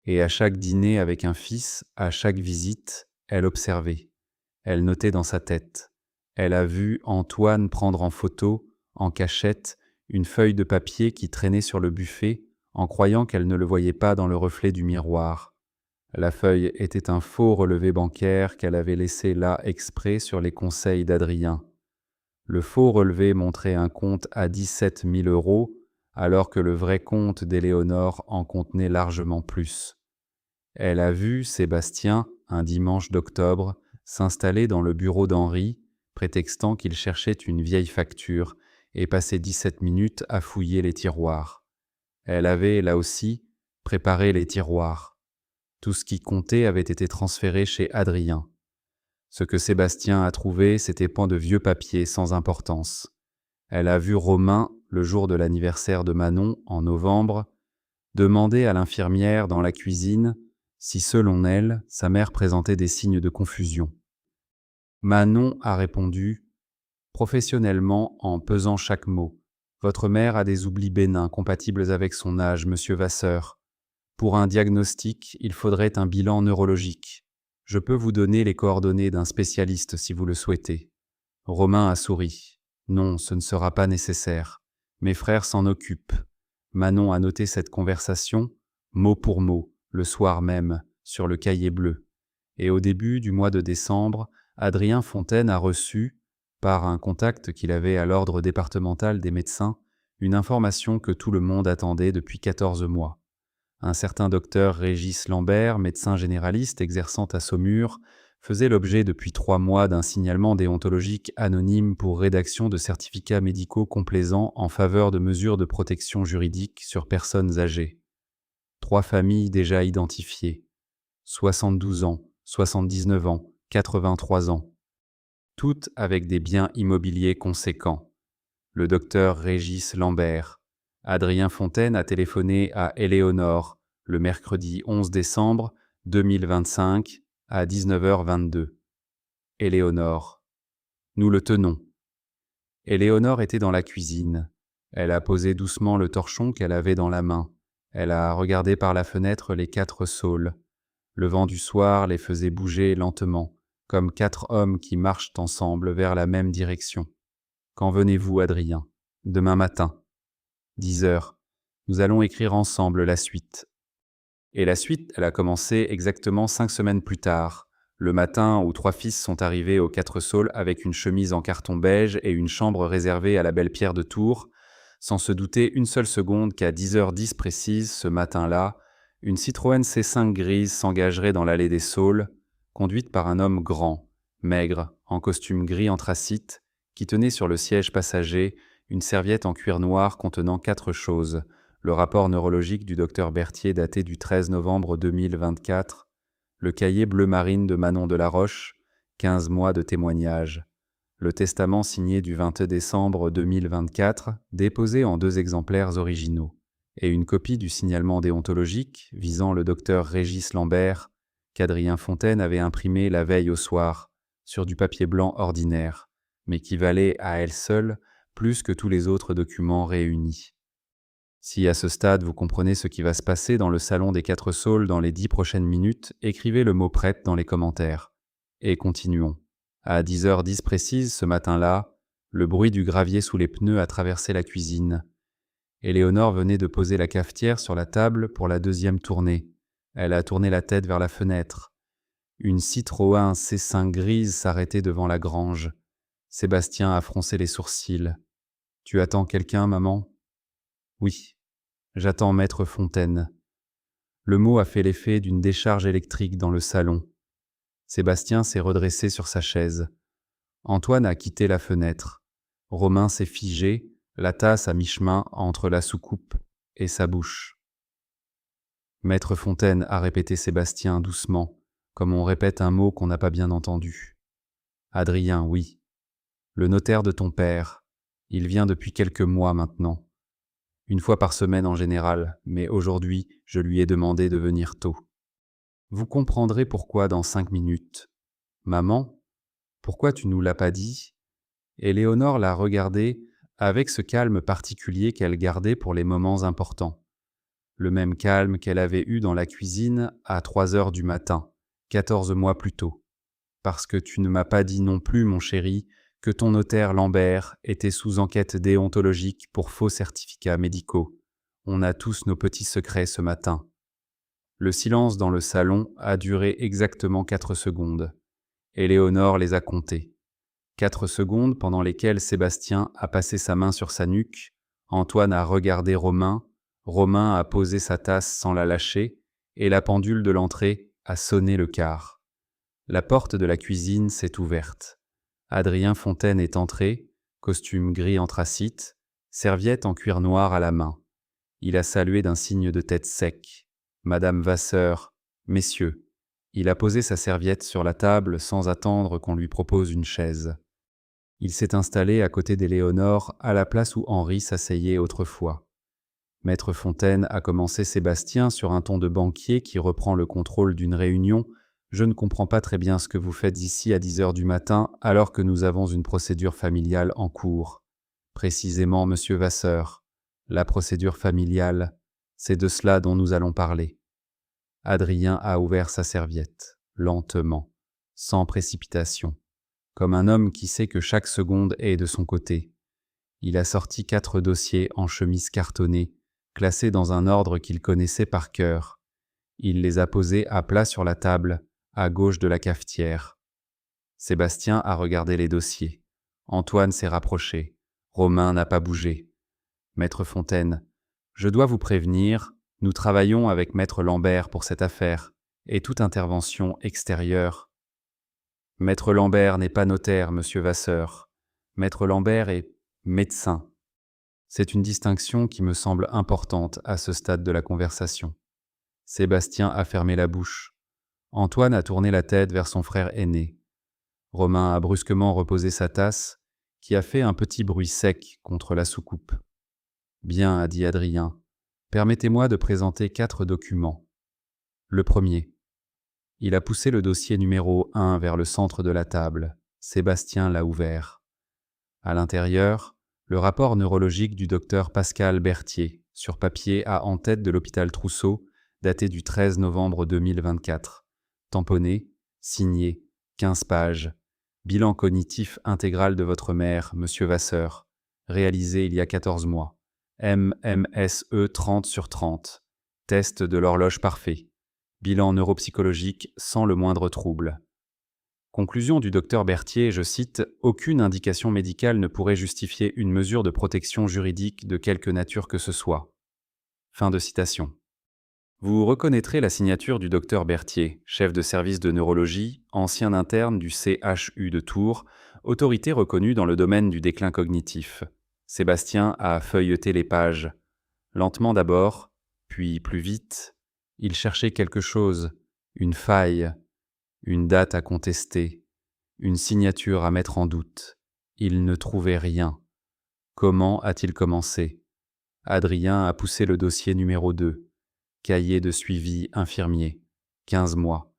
[SPEAKER 1] Et à chaque dîner avec un fils, à chaque visite, elle observait. Elle notait dans sa tête. Elle a vu Antoine prendre en photo, en cachette, une feuille de papier qui traînait sur le buffet, en croyant qu'elle ne le voyait pas dans le reflet du miroir. La feuille était un faux relevé bancaire qu'elle avait laissé là exprès sur les conseils d'Adrien. Le faux relevé montrait un compte à 17 000 €, alors que le vrai compte d'Éléonore en contenait largement plus. Elle a vu Sébastien, un dimanche d'octobre, s'installer dans le bureau d'Henri, prétextant qu'il cherchait une vieille facture, et passer 17 minutes à fouiller les tiroirs. Elle avait, là aussi, préparé les tiroirs. Tout ce qui comptait avait été transféré chez Adrien. Ce que Sébastien a trouvé, c'était point de vieux papiers sans importance. Elle a vu Romain, le jour de l'anniversaire de Manon, en novembre, demander à l'infirmière dans la cuisine si, selon elle, sa mère présentait des signes de confusion. Manon a répondu, professionnellement, en pesant chaque mot. Votre mère a des oublis bénins compatibles avec son âge, monsieur Vasseur. Pour un diagnostic, il faudrait un bilan neurologique. Je peux vous donner les coordonnées d'un spécialiste si vous le souhaitez. Romain a souri. Non, ce ne sera pas nécessaire. Mes frères s'en occupent. Manon a noté cette conversation, mot pour mot, le soir même, sur le cahier bleu. Et au début du mois de décembre, Adrien Fontaine a reçu, par un contact qu'il avait à l'ordre départemental des médecins, une information que tout le monde attendait depuis 14 mois. Un certain docteur Régis Lambert, médecin généraliste exerçant à Saumur, faisait l'objet depuis 3 mois d'un signalement déontologique anonyme pour rédaction de certificats médicaux complaisants en faveur de mesures de protection juridique sur personnes âgées. 3 familles déjà identifiées. 72 ans, 79 ans, 83 ans. Toutes avec des biens immobiliers conséquents. Le docteur Régis Lambert. Adrien Fontaine a téléphoné à Éléonore le mercredi 11 décembre 2025 à 19h22. Éléonore. Nous le tenons. Éléonore était dans la cuisine. Elle a posé doucement le torchon qu'elle avait dans la main. Elle a regardé par la fenêtre les 4 saules. Le vent du soir les faisait bouger lentement, comme 4 hommes qui marchent ensemble vers la même direction. Quand venez-vous, Adrien? Demain matin. 10h. Nous allons écrire ensemble la suite. Et la suite, elle a commencé exactement 5 semaines plus tard, le matin où 3 fils sont arrivés aux 4 saules avec une chemise en carton beige et une chambre réservée à la belle Pierre de Tours, sans se douter une seule seconde qu'à 10h10 précise, ce matin-là, une Citroën C5 grise s'engagerait dans l'allée des Saules, conduite par un homme grand, maigre, en costume gris anthracite, qui tenait sur le siège passager une serviette en cuir noir contenant 4 choses: le rapport neurologique du docteur Berthier daté du 13 novembre 2024, le cahier bleu marine de Manon Delaroche, 15 mois de témoignage, le testament signé du 20 décembre 2024, déposé en 2 exemplaires originaux, et une copie du signalement déontologique visant le docteur Régis Lambert, qu'Adrien Fontaine avait imprimé la veille au soir, sur du papier blanc ordinaire, mais qui valait à elle seule plus que tous les autres documents réunis. Si à ce stade vous comprenez ce qui va se passer dans le salon des 4 saules dans les 10 prochaines minutes, écrivez le mot prête dans les commentaires. Et continuons. À 10h10 précise ce matin-là, le bruit du gravier sous les pneus a traversé la cuisine. Éléonore venait de poser la cafetière sur la table pour la 2e tournée. Elle a tourné la tête vers la fenêtre. Une Citroën C5 grise s'arrêtait devant la grange. Sébastien a froncé les sourcils. « Tu attends quelqu'un, maman ?» « Oui, j'attends maître Fontaine. » Le mot a fait l'effet d'une décharge électrique dans le salon. Sébastien s'est redressé sur sa chaise. Antoine a quitté la fenêtre. Romain s'est figé, la tasse à mi-chemin entre la soucoupe et sa bouche. Maître Fontaine, a répété Sébastien doucement, comme on répète un mot qu'on n'a pas bien entendu. Adrien, oui. Le notaire de ton père. Il vient depuis quelques mois maintenant. Une fois par semaine en général, mais aujourd'hui, je lui ai demandé de venir tôt. Vous comprendrez pourquoi dans 5 minutes. Maman, pourquoi tu nous l'as pas dit? Et Léonore l'a regardé avec ce calme particulier qu'elle gardait pour les moments importants. Le même calme qu'elle avait eu dans la cuisine à 3 heures du matin, 14 mois plus tôt. Parce que tu ne m'as pas dit non plus, mon chéri, que ton notaire Lambert était sous enquête déontologique pour faux certificats médicaux. On a tous nos petits secrets ce matin. Le silence dans le salon a duré exactement 4 secondes. Éléonore les a comptés. 4 secondes pendant lesquelles Sébastien a passé sa main sur sa nuque, Antoine a regardé Romain, Romain a posé sa tasse sans la lâcher, et la pendule de l'entrée a sonné le quart. La porte de la cuisine s'est ouverte. Adrien Fontaine est entré, costume gris anthracite, serviette en cuir noir à la main. Il a salué d'un signe de tête sec. Madame Vasseur, messieurs. Il a posé sa serviette sur la table sans attendre qu'on lui propose une chaise. Il s'est installé à côté d'Éléonore, à la place où Henri s'asseyait autrefois. Maître Fontaine a commencé Sébastien sur un ton de banquier qui reprend le contrôle d'une réunion. Je ne comprends pas très bien ce que vous faites ici à 10 heures du matin alors que nous avons une procédure familiale en cours. Précisément, monsieur Vasseur, la procédure familiale, c'est de cela dont nous allons parler. Adrien a ouvert sa serviette, lentement, sans précipitation, comme un homme qui sait que chaque seconde est de son côté. Il a sorti 4 dossiers en chemise cartonnée, classés dans un ordre qu'il connaissait par cœur. Il les a posés à plat sur la table, à gauche de la cafetière. Sébastien a regardé les dossiers. Antoine s'est rapproché. Romain n'a pas bougé. Maître Fontaine, je dois vous prévenir, nous travaillons avec Maître Lambert pour cette affaire, et toute intervention extérieure. Maître Lambert n'est pas notaire, monsieur Vasseur. Maître Lambert est médecin. C'est une distinction qui me semble importante à ce stade de la conversation. Sébastien a fermé la bouche. Antoine a tourné la tête vers son frère aîné. Romain a brusquement reposé sa tasse, qui a fait un petit bruit sec contre la soucoupe. « Bien, a dit Adrien, permettez-moi de présenter 4 documents. Le premier. » Il a poussé le dossier numéro 1 vers le centre de la table. Sébastien l'a ouvert. À l'intérieur, le rapport neurologique du docteur Pascal Berthier, sur papier à en-tête de l'hôpital Trousseau, daté du 13 novembre 2024. Tamponné, signé, 15 pages. Bilan cognitif intégral de votre mère, monsieur Vasseur, réalisé il y a 14 mois. MMSE 30/30. Test de l'horloge parfait. Bilan neuropsychologique sans le moindre trouble. Conclusion du docteur Berthier, je cite, « Aucune indication médicale ne pourrait justifier une mesure de protection juridique de quelque nature que ce soit. » Fin de citation. Vous reconnaîtrez la signature du docteur Berthier, chef de service de neurologie, ancien interne du CHU de Tours, autorité reconnue dans le domaine du déclin cognitif. Sébastien a feuilleté les pages. Lentement d'abord, puis plus vite. Il cherchait quelque chose, une faille, une date à contester, une signature à mettre en doute. Il ne trouvait rien. Comment a-t-il commencé? Adrien a poussé le dossier numéro 2. Cahier de suivi infirmier. 15 mois.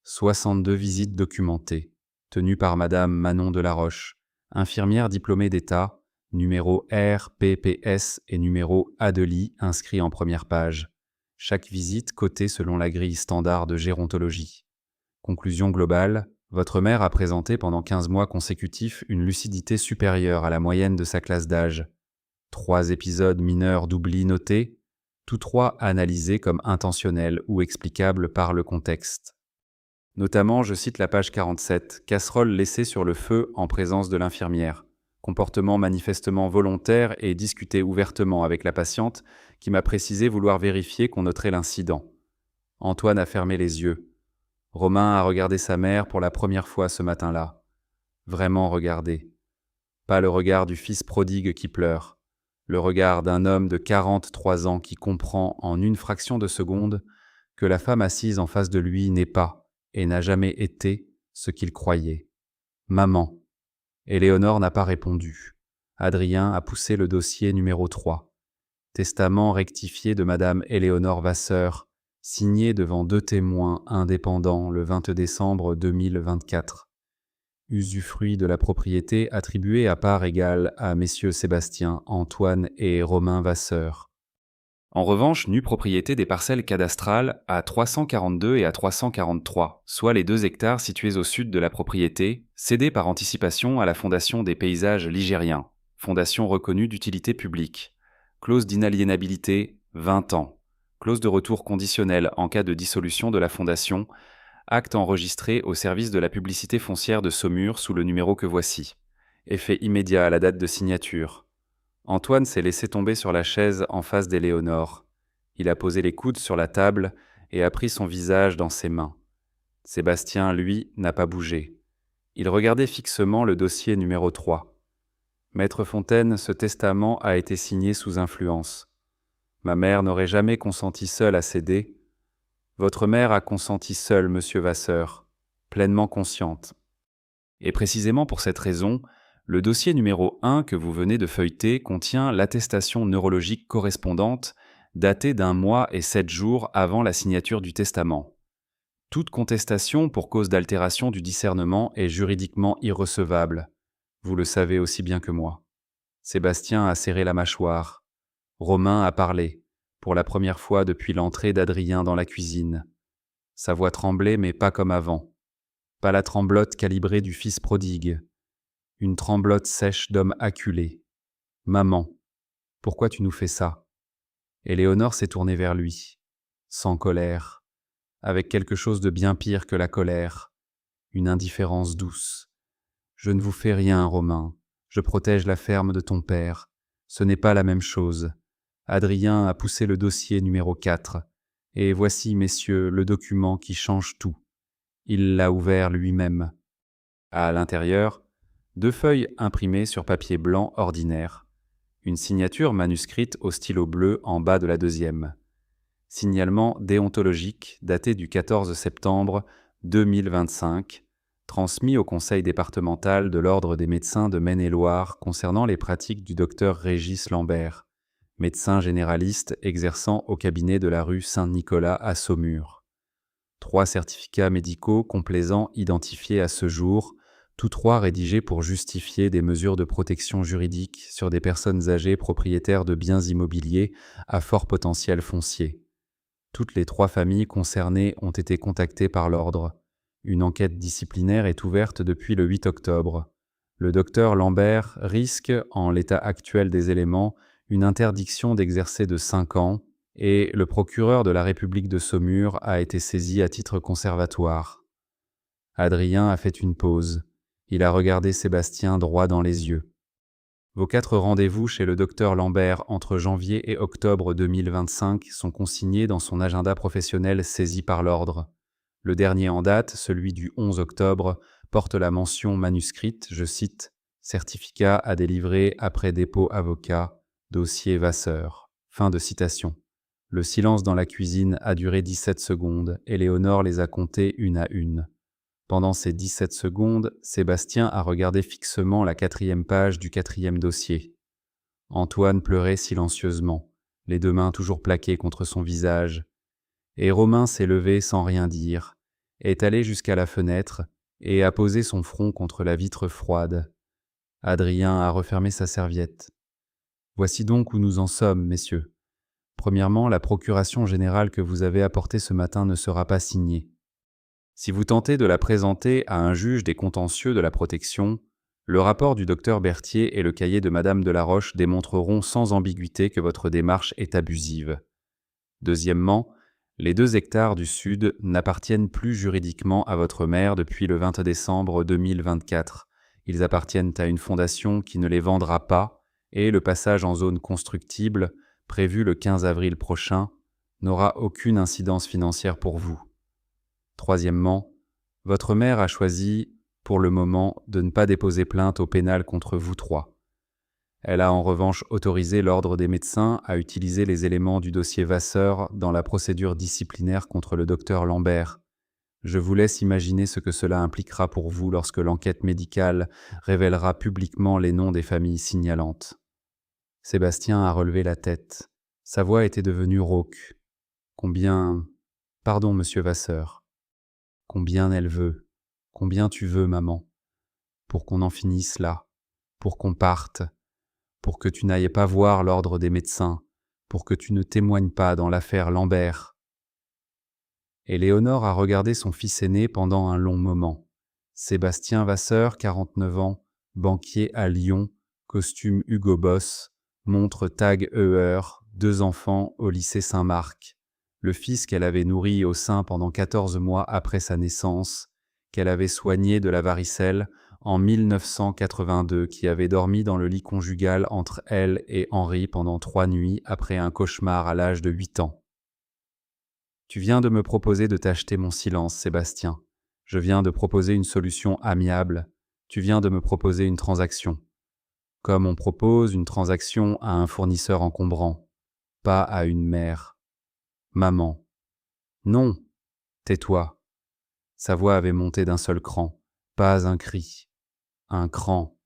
[SPEAKER 1] 62 visites documentées. Tenues par Madame Manon Delaroche, infirmière diplômée d'État, numéro RPPS et numéro ADELI inscrit en première page. Chaque visite cotée selon la grille standard de gérontologie. Conclusion globale, votre mère a présenté pendant 15 mois consécutifs une lucidité supérieure à la moyenne de sa classe d'âge. 3 épisodes mineurs d'oubli notés, tous 3 analysés comme intentionnels ou explicables par le contexte. Notamment, je cite la page 47, casserole laissée sur le feu en présence de l'infirmière. Comportement manifestement volontaire et discuté ouvertement avec la patiente qui m'a précisé vouloir vérifier qu'on noterait l'incident. Antoine a fermé les yeux. Romain a regardé sa mère pour la première fois ce matin-là. Vraiment regardé. Pas le regard du fils prodigue qui pleure. le regard d'un homme de 43 ans qui comprend en une fraction de seconde que la femme assise en face de lui n'est pas et n'a jamais été ce qu'il croyait. Maman. Éléonore n'a pas répondu. Adrien a poussé le dossier numéro 3. Testament rectifié de Madame Éléonore Vasseur, signé devant 2 témoins indépendants le 20 décembre 2024. Usufruit de la propriété attribuée à part égale à messieurs Sébastien, Antoine et Romain Vasseur. En revanche, nue propriété des parcelles cadastrales à 342 et à 343, soit les 2 hectares situés au sud de la propriété, cédés par anticipation à la Fondation des paysages ligériens, fondation reconnue d'utilité publique. Clause d'inaliénabilité, 20 ans. Clause de retour conditionnelle en cas de dissolution de la fondation. Acte enregistré au service de la publicité foncière de Saumur sous le numéro que voici. Effet immédiat à la date de signature. Antoine s'est laissé tomber sur la chaise en face d'Éléonore. Il a posé les coudes sur la table et a pris son visage dans ses mains. Sébastien, lui, n'a pas bougé. Il regardait fixement le dossier numéro 3. Maître Fontaine, ce testament a été signé sous influence. Ma mère n'aurait jamais consenti seule à céder. Votre mère a consenti seule, monsieur Vasseur, pleinement consciente. Et précisément pour cette raison, le dossier numéro 1 que vous venez de feuilleter contient l'attestation neurologique correspondante datée d'1 mois et 7 jours avant la signature du testament. Toute contestation pour cause d'altération du discernement est juridiquement irrecevable. Vous le savez aussi bien que moi. Sébastien a serré la mâchoire. Romain a parlé, pour la première fois depuis l'entrée d'Adrien dans la cuisine. Sa voix tremblait, mais pas comme avant. Pas la tremblote calibrée du fils prodigue. Une tremblote sèche d'homme acculé. « Maman, pourquoi tu nous fais ça ?» Éléonore s'est tournée vers lui, sans colère, avec quelque chose de bien pire que la colère, une indifférence douce. « Je ne vous fais rien, Romain. Je protège la ferme de ton père. Ce n'est pas la même chose. » Adrien a poussé le dossier numéro 4. Et voici, messieurs, le document qui change tout. Il l'a ouvert lui-même. À l'intérieur, 2 feuilles imprimées sur papier blanc ordinaire. Une signature manuscrite au stylo bleu en bas de la 2e. Signalement déontologique daté du 14 septembre 2025, transmis au Conseil départemental de l'Ordre des médecins de Maine-et-Loire concernant les pratiques du docteur Régis Lambert, médecin généraliste exerçant au cabinet de la rue Saint-Nicolas à Saumur. 3 certificats médicaux complaisants identifiés à ce jour, tous 3 rédigés pour justifier des mesures de protection juridique sur des personnes âgées propriétaires de biens immobiliers à fort potentiel foncier. Toutes les 3 familles concernées ont été contactées par l'ordre. Une enquête disciplinaire est ouverte depuis le 8 octobre. Le docteur Lambert risque, en l'état actuel des éléments, une interdiction d'exercer de 5 ans, et le procureur de la République de Saumur a été saisi à titre conservatoire. Adrien a fait une pause. Il a regardé Sébastien droit dans les yeux. Vos 4 rendez-vous chez le docteur Lambert entre janvier et octobre 2025 sont consignés dans son agenda professionnel saisi par l'ordre. Le dernier en date, celui du 11 octobre, porte la mention manuscrite, je cite, « Certificat à délivrer après dépôt avocat, dossier Vasseur ». Fin de citation. Le silence dans la cuisine a duré 17 secondes, et Éléonore les a comptés une à une. Pendant ces 17 secondes, Sébastien a regardé fixement la 4e page du 4e dossier. Antoine pleurait silencieusement, les 2 mains toujours plaquées contre son visage. Et Romain s'est levé sans rien dire, est allé jusqu'à la fenêtre et a posé son front contre la vitre froide. Adrien a refermé sa serviette. Voici donc où nous en sommes, messieurs. Premièrement, la procuration générale que vous avez apportée ce matin ne sera pas signée. Si vous tentez de la présenter à un juge des contentieux de la protection, le rapport du docteur Berthier et le cahier de Madame Delaroche démontreront sans ambiguïté que votre démarche est abusive. Deuxièmement, les 2 hectares du Sud n'appartiennent plus juridiquement à votre mère depuis le 20 décembre 2024. Ils appartiennent à une fondation qui ne les vendra pas et le passage en zone constructible, prévu le 15 avril prochain, n'aura aucune incidence financière pour vous. Troisièmement, votre mère a choisi, pour le moment, de ne pas déposer plainte au pénal contre vous 3. Elle a en revanche autorisé l'ordre des médecins à utiliser les éléments du dossier Vasseur dans la procédure disciplinaire contre le docteur Lambert. Je vous laisse imaginer ce que cela impliquera pour vous lorsque l'enquête médicale révélera publiquement les noms des familles signalantes. Sébastien a relevé la tête. Sa voix était devenue rauque. Combien... Pardon, monsieur Vasseur. Combien elle veut. Combien tu veux, maman. Pour qu'on en finisse là. Pour qu'on parte. Pour que tu n'ailles pas voir l'ordre des médecins. Pour que tu ne témoignes pas dans l'affaire Lambert. Éléonore a regardé son fils aîné pendant un long moment. Sébastien Vasseur, 49 ans, banquier à Lyon, costume Hugo Boss, montre Tag Heuer, 2 enfants au lycée Saint-Marc. Le fils qu'elle avait nourri au sein pendant 14 mois après sa naissance, qu'elle avait soigné de la varicelle en 1982, qui avait dormi dans le lit conjugal entre elle et Henri pendant 3 nuits après un cauchemar à l'âge de 8 ans. Tu viens de me proposer de t'acheter mon silence, Sébastien. Je viens de proposer une solution amiable. Tu viens de me proposer une transaction. Comme on propose une transaction à un fournisseur encombrant, pas à une mère. Maman. Non, tais-toi. Sa voix avait monté d'un seul cran, pas un cri, un cran.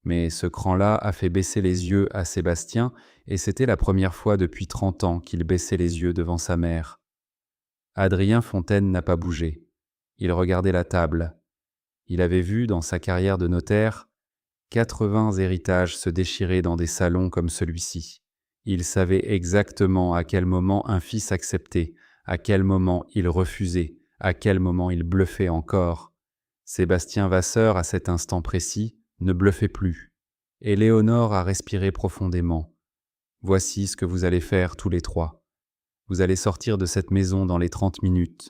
[SPEAKER 1] Mais ce cran-là a fait baisser les yeux à Sébastien, et c'était la première fois depuis 30 ans qu'il baissait les yeux devant sa mère. Adrien Fontaine n'a pas bougé. Il regardait la table. Il avait vu, dans sa carrière de notaire, 80 héritages se déchirer dans des salons comme celui-ci. Il savait exactement à quel moment un fils acceptait, à quel moment il refusait, à quel moment il bluffait encore. Sébastien Vasseur, à cet instant précis, ne bluffait plus. Et Léonore a respiré profondément. Voici ce que vous allez faire tous les trois. Vous allez sortir de cette maison dans les 30 minutes.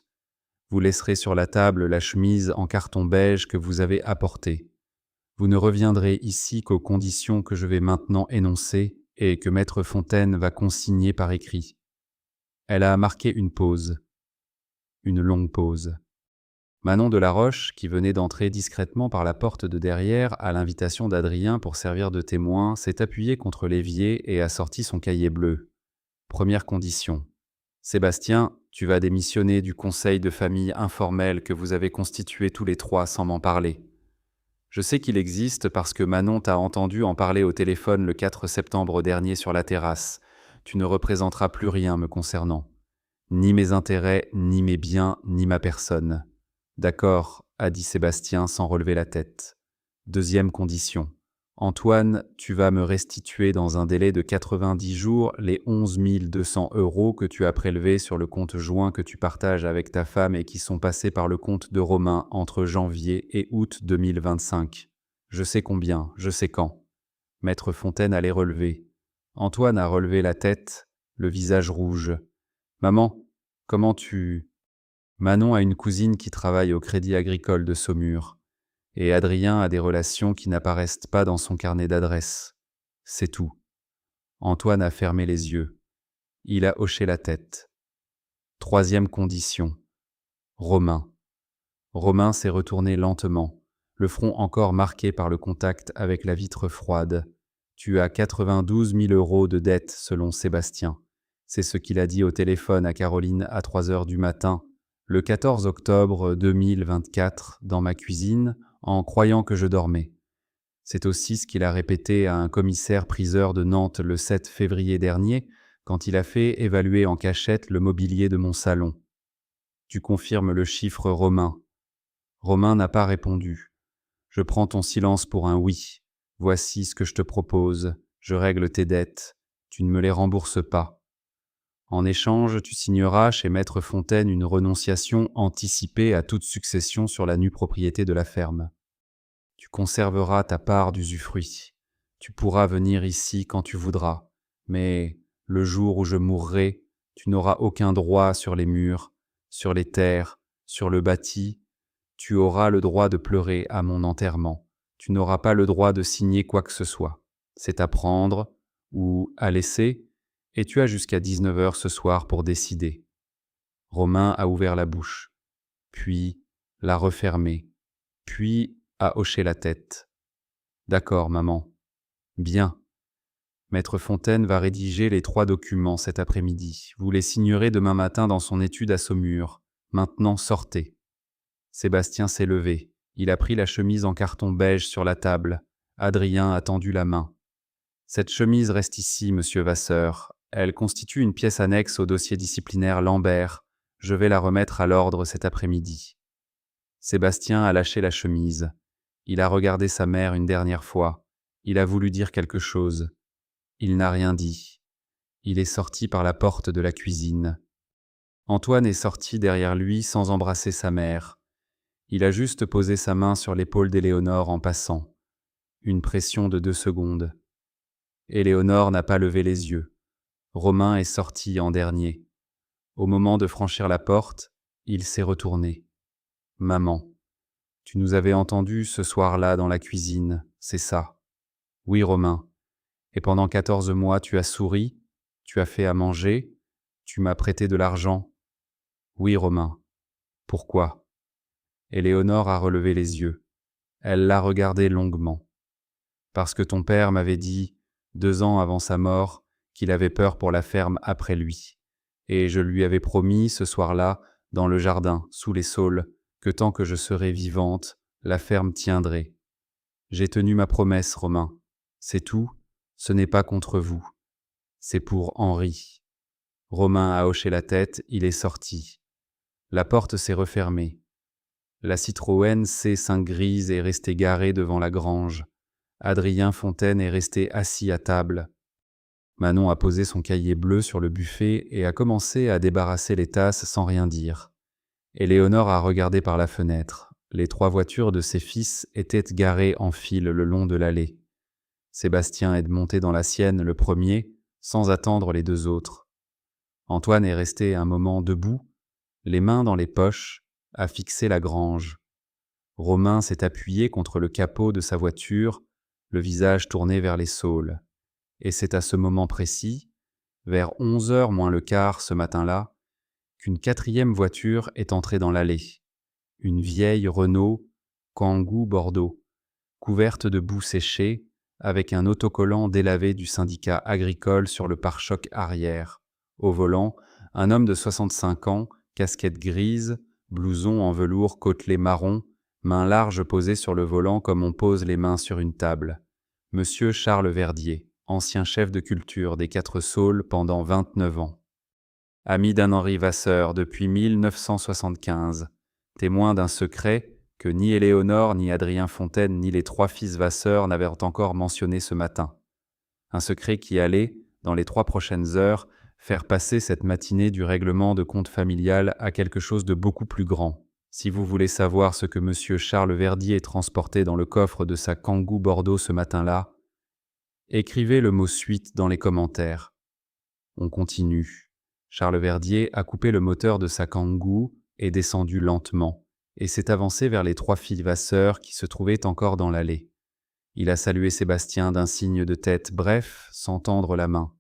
[SPEAKER 1] Vous laisserez sur la table la chemise en carton beige que vous avez apportée. Vous ne reviendrez ici qu'aux conditions que je vais maintenant énoncer et que Maître Fontaine va consigner par écrit. Elle a marqué une pause. Une longue pause. Manon de la Roche, qui venait d'entrer discrètement par la porte de derrière à l'invitation d'Adrien pour servir de témoin, s'est appuyée contre l'évier et a sorti son cahier bleu. Première condition. Sébastien, tu vas démissionner du conseil de famille informel que vous avez constitué tous les trois sans m'en parler. Je sais qu'il existe parce que Manon t'a entendu en parler au téléphone le 4 septembre dernier sur la terrasse. Tu ne représenteras plus rien me concernant. Ni mes intérêts, ni mes biens, ni ma personne. D'accord, a dit Sébastien sans relever la tête. Deuxième condition. Antoine, tu vas me restituer dans un délai de 90 jours les 11 200 € que tu as prélevés sur le compte joint que tu partages avec ta femme et qui sont passés par le compte de Romain entre janvier et août 2025. Je sais combien, je sais quand. Maître Fontaine allait relever. Antoine a relevé la tête, le visage rouge. Maman, comment tu... Manon a une cousine qui travaille au Crédit Agricole de Saumur. Et Adrien a des relations qui n'apparaissent pas dans son carnet d'adresses. C'est tout. Antoine a fermé les yeux. Il a hoché la tête. Troisième condition. Romain. Romain s'est retourné lentement, le front encore marqué par le contact avec la vitre froide. Tu as 92 000 € de dette selon Sébastien. C'est ce qu'il a dit au téléphone à Caroline à 3 heures du matin, le 14 octobre 2024, dans ma cuisine, en croyant que je dormais. C'est aussi ce qu'il a répété à un commissaire-priseur de Nantes le 7 février dernier, quand il a fait évaluer en cachette le mobilier de mon salon. Tu confirmes le chiffre Romain. Romain n'a pas répondu. Je prends ton silence pour un oui. Voici ce que je te propose. Je règle tes dettes. Tu ne me les rembourses pas. En échange, tu signeras chez Maître Fontaine une renonciation anticipée à toute succession sur la nue propriété de la ferme. Tu conserveras ta part d'usufruit. Tu pourras venir ici quand tu voudras, mais le jour où je mourrai, tu n'auras aucun droit sur les murs, sur les terres, sur le bâti. Tu auras le droit de pleurer à mon enterrement. Tu n'auras pas le droit de signer quoi que ce soit. C'est à prendre ou à laisser, et tu as jusqu'à 19 heures ce soir pour décider. Romain a ouvert la bouche, puis l'a refermée, puis a hoché la tête. D'accord, maman. Bien. Maître Fontaine va rédiger les 3 documents cet après-midi. Vous les signerez demain matin dans son étude à Saumur. Maintenant, sortez. » Sébastien s'est levé. Il a pris la chemise en carton beige sur la table. Adrien a tendu la main. « Cette chemise reste ici, monsieur Vasseur. Elle constitue une pièce annexe au dossier disciplinaire Lambert. Je vais la remettre à l'ordre cet après-midi. » Sébastien a lâché la chemise. Il a regardé sa mère une dernière fois. Il a voulu dire quelque chose. Il n'a rien dit. Il est sorti par la porte de la cuisine. Antoine est sorti derrière lui sans embrasser sa mère. Il a juste posé sa main sur l'épaule d'Éléonore en passant. Une pression de 2 secondes. Éléonore n'a pas levé les yeux. Romain est sorti en dernier. Au moment de franchir la porte, il s'est retourné. « Maman, tu nous avais entendus ce soir-là dans la cuisine, c'est ça. » « Oui, Romain. Et pendant 14 mois, tu as souri, tu as fait à manger, tu m'as prêté de l'argent. » « Oui, Romain. Pourquoi ?» Éléonore a relevé les yeux. Elle l'a regardé longuement. « Parce que ton père m'avait dit, 2 ans avant sa mort, qu'il avait peur pour la ferme après lui. Et je lui avais promis, ce soir-là, dans le jardin, sous les saules, que tant que je serais vivante, la ferme tiendrait. J'ai tenu ma promesse, Romain. C'est tout, ce n'est pas contre vous. C'est pour Henri. » Romain a hoché la tête, il est sorti. La porte s'est refermée. La Citroën C5 grise est restée garée devant la grange. Adrien Fontaine est resté assis à table. Manon a posé son cahier bleu sur le buffet et a commencé à débarrasser les tasses sans rien dire. Éléonore a regardé par la fenêtre. Les 3 voitures de ses fils étaient garées en file le long de l'allée. Sébastien est monté dans la sienne le premier, sans attendre les 2 autres. Antoine est resté un moment debout, les mains dans les poches, à fixer la grange. Romain s'est appuyé contre le capot de sa voiture, le visage tourné vers les saules. Et c'est à ce moment précis, vers 11h moins le quart ce matin-là, qu'une 4e voiture est entrée dans l'allée. Une vieille Renault Kangoo Bordeaux, couverte de boue séchée, avec un autocollant délavé du syndicat agricole sur le pare-choc arrière. Au volant, un homme de 65 ans, casquette grise, blouson en velours côtelé marron, mains larges posées sur le volant comme on pose les mains sur une table. Monsieur Charles Verdier, ancien chef de culture des 4 Saules pendant 29 ans. Ami d'Henri Vasseur depuis 1975, témoin d'un secret que ni Éléonore, ni Adrien Fontaine, ni les 3 fils Vasseur n'avaient encore mentionné ce matin. Un secret qui allait, dans les 3 prochaines heures, faire passer cette matinée du règlement de compte familial à quelque chose de beaucoup plus grand. Si vous voulez savoir ce que monsieur Charles Verdier transportait dans le coffre de sa Kangoo Bordeaux ce matin-là, écrivez le mot « suite » dans les commentaires. On continue. Charles Verdier a coupé le moteur de sa Kangoo et descendu lentement, et s'est avancé vers les 3 filles Vasseur qui se trouvaient encore dans l'allée. Il a salué Sébastien d'un signe de tête bref, sans tendre la main.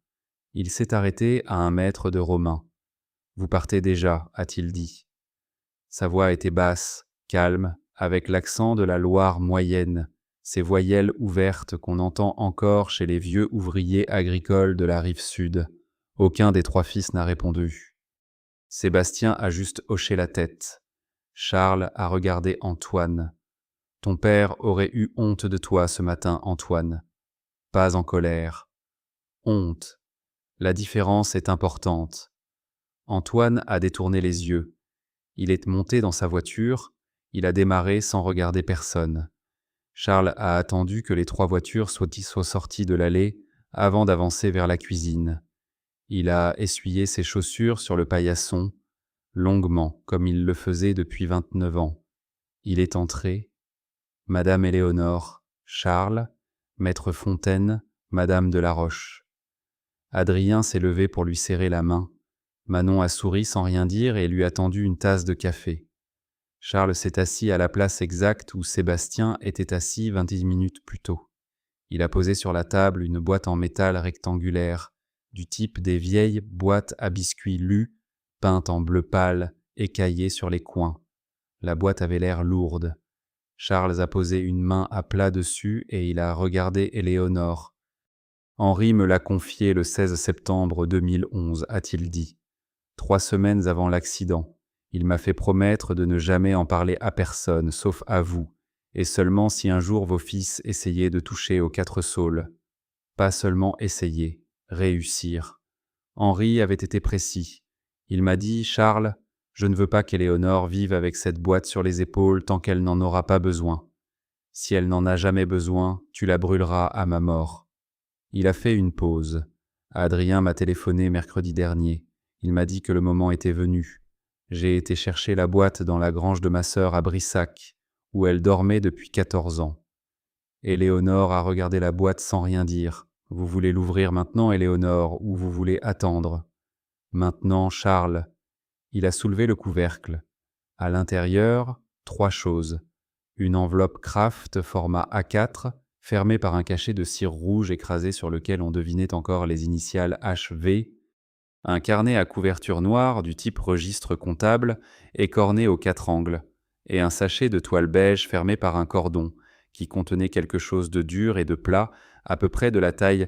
[SPEAKER 1] Il s'est arrêté à 1 mètre de Romain. « Vous partez déjà » a-t-il dit. Sa voix était basse, calme, avec l'accent de la Loire moyenne, ces voyelles ouvertes qu'on entend encore chez les vieux ouvriers agricoles de la rive sud. Aucun des 3 fils n'a répondu. Sébastien a juste hoché la tête. Charles a regardé Antoine. « Ton père aurait eu honte de toi ce matin, Antoine. » Pas en colère. Honte. La différence est importante. Antoine a détourné les yeux. Il est monté dans sa voiture, il a démarré sans regarder personne. Charles a attendu que les 3 voitures soient sorties de l'allée avant d'avancer vers la cuisine. Il a essuyé ses chaussures sur le paillasson, longuement, comme il le faisait depuis 29 ans. Il est entré. Madame Éléonore, Charles, Maître Fontaine, Madame de la Roche. Adrien s'est levé pour lui serrer la main. Manon a souri sans rien dire et lui a tendu une tasse de café. Charles s'est assis à la place exacte où Sébastien était assis 20 minutes plus tôt. Il a posé sur la table une boîte en métal rectangulaire, du type des vieilles boîtes à biscuits lus, peintes en bleu pâle, écaillées sur les coins. La boîte avait l'air lourde. Charles a posé une main à plat dessus et il a regardé Éléonore. Henri me l'a confié le 16 septembre 2011, a-t-il dit. 3 semaines avant l'accident. Il m'a fait promettre de ne jamais en parler à personne, sauf à vous, et seulement si un jour vos fils essayaient de toucher aux 4 saules. Pas seulement essayer, réussir. Henri avait été précis. Il m'a dit « Charles, je ne veux pas qu'Éléonore vive avec cette boîte sur les épaules tant qu'elle n'en aura pas besoin. Si elle n'en a jamais besoin, tu la brûleras à ma mort. » Il a fait une pause. Adrien m'a téléphoné mercredi dernier. Il m'a dit que le moment était venu. J'ai été chercher la boîte dans la grange de ma sœur à Brissac, où elle dormait depuis 14 ans. Éléonore a regardé la boîte sans rien dire. Vous voulez l'ouvrir maintenant, Éléonore, ou vous voulez attendre? Maintenant, Charles. Il a soulevé le couvercle. À l'intérieur, 3 choses. Une enveloppe Kraft format A4, fermée par un cachet de cire rouge écrasé sur lequel on devinait encore les initiales HV, un carnet à couverture noire du type registre comptable, écorné aux 4 angles, et un sachet de toile beige fermé par un cordon, qui contenait quelque chose de dur et de plat, à peu près de la taille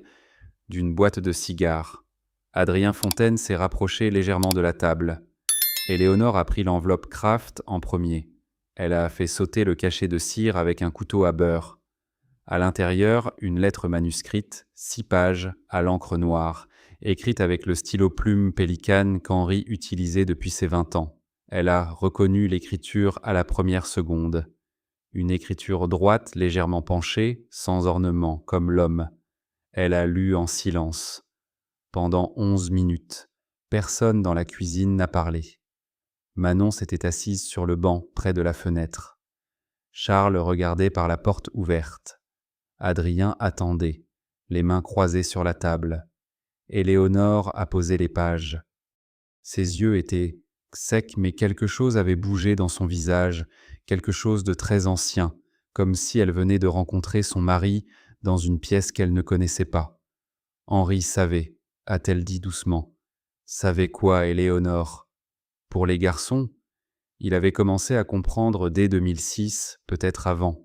[SPEAKER 1] d'une boîte de cigares. Adrien Fontaine s'est rapproché légèrement de la table. Éléonore a pris l'enveloppe Kraft en premier. Elle a fait sauter le cachet de cire avec un couteau à beurre. À l'intérieur, une lettre manuscrite, 6 pages, à l'encre noire, écrite avec le stylo plume Pélicane qu'Henri utilisait depuis ses 20 ans. Elle a reconnu l'écriture à la première seconde. Une écriture droite, légèrement penchée, sans ornement, comme l'homme. Elle a lu en silence. Pendant 11 minutes, personne dans la cuisine n'a parlé. Manon s'était assise sur le banc, près de la fenêtre. Charles regardait par la porte ouverte. Adrien attendait, les mains croisées sur la table. Éléonore a posé les pages. Ses yeux étaient secs, mais quelque chose avait bougé dans son visage, quelque chose de très ancien, comme si elle venait de rencontrer son mari dans une pièce qu'elle ne connaissait pas. Henri savait, a-t-elle dit doucement. Savait quoi, Éléonore? Pour les garçons, il avait commencé à comprendre dès 2006, peut-être avant.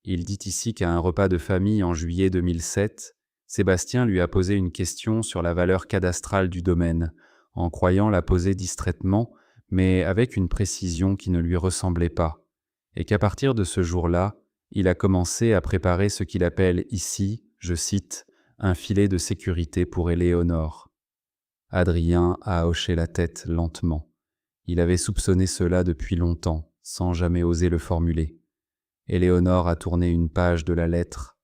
[SPEAKER 1] Il dit ici qu'à un repas de famille en juillet 2007, Sébastien lui a posé une question sur la valeur cadastrale du domaine, en croyant la poser distraitement, mais avec une précision qui ne lui ressemblait pas, et qu'à partir de ce jour-là, il a commencé à préparer ce qu'il appelle ici, je cite, « un filet de sécurité pour Éléonore ». Adrien a hoché la tête lentement. Il avait soupçonné cela depuis longtemps, sans jamais oser le formuler. Éléonore a tourné une page de la lettre.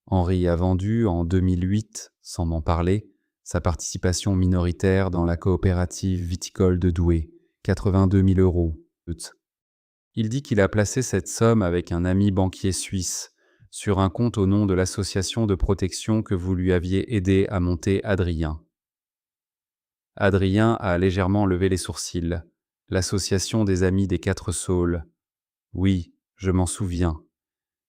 [SPEAKER 1] Henri a vendu, en 2008, sans m'en parler, sa participation minoritaire dans la coopérative viticole de Douai, 82 000 euros. Il dit qu'il a placé cette somme avec un ami banquier suisse, sur un compte au nom de l'association de protection que vous lui aviez aidé à monter, Adrien. Adrien a légèrement levé les sourcils. L'association des amis des 4 saules. Oui, je m'en souviens.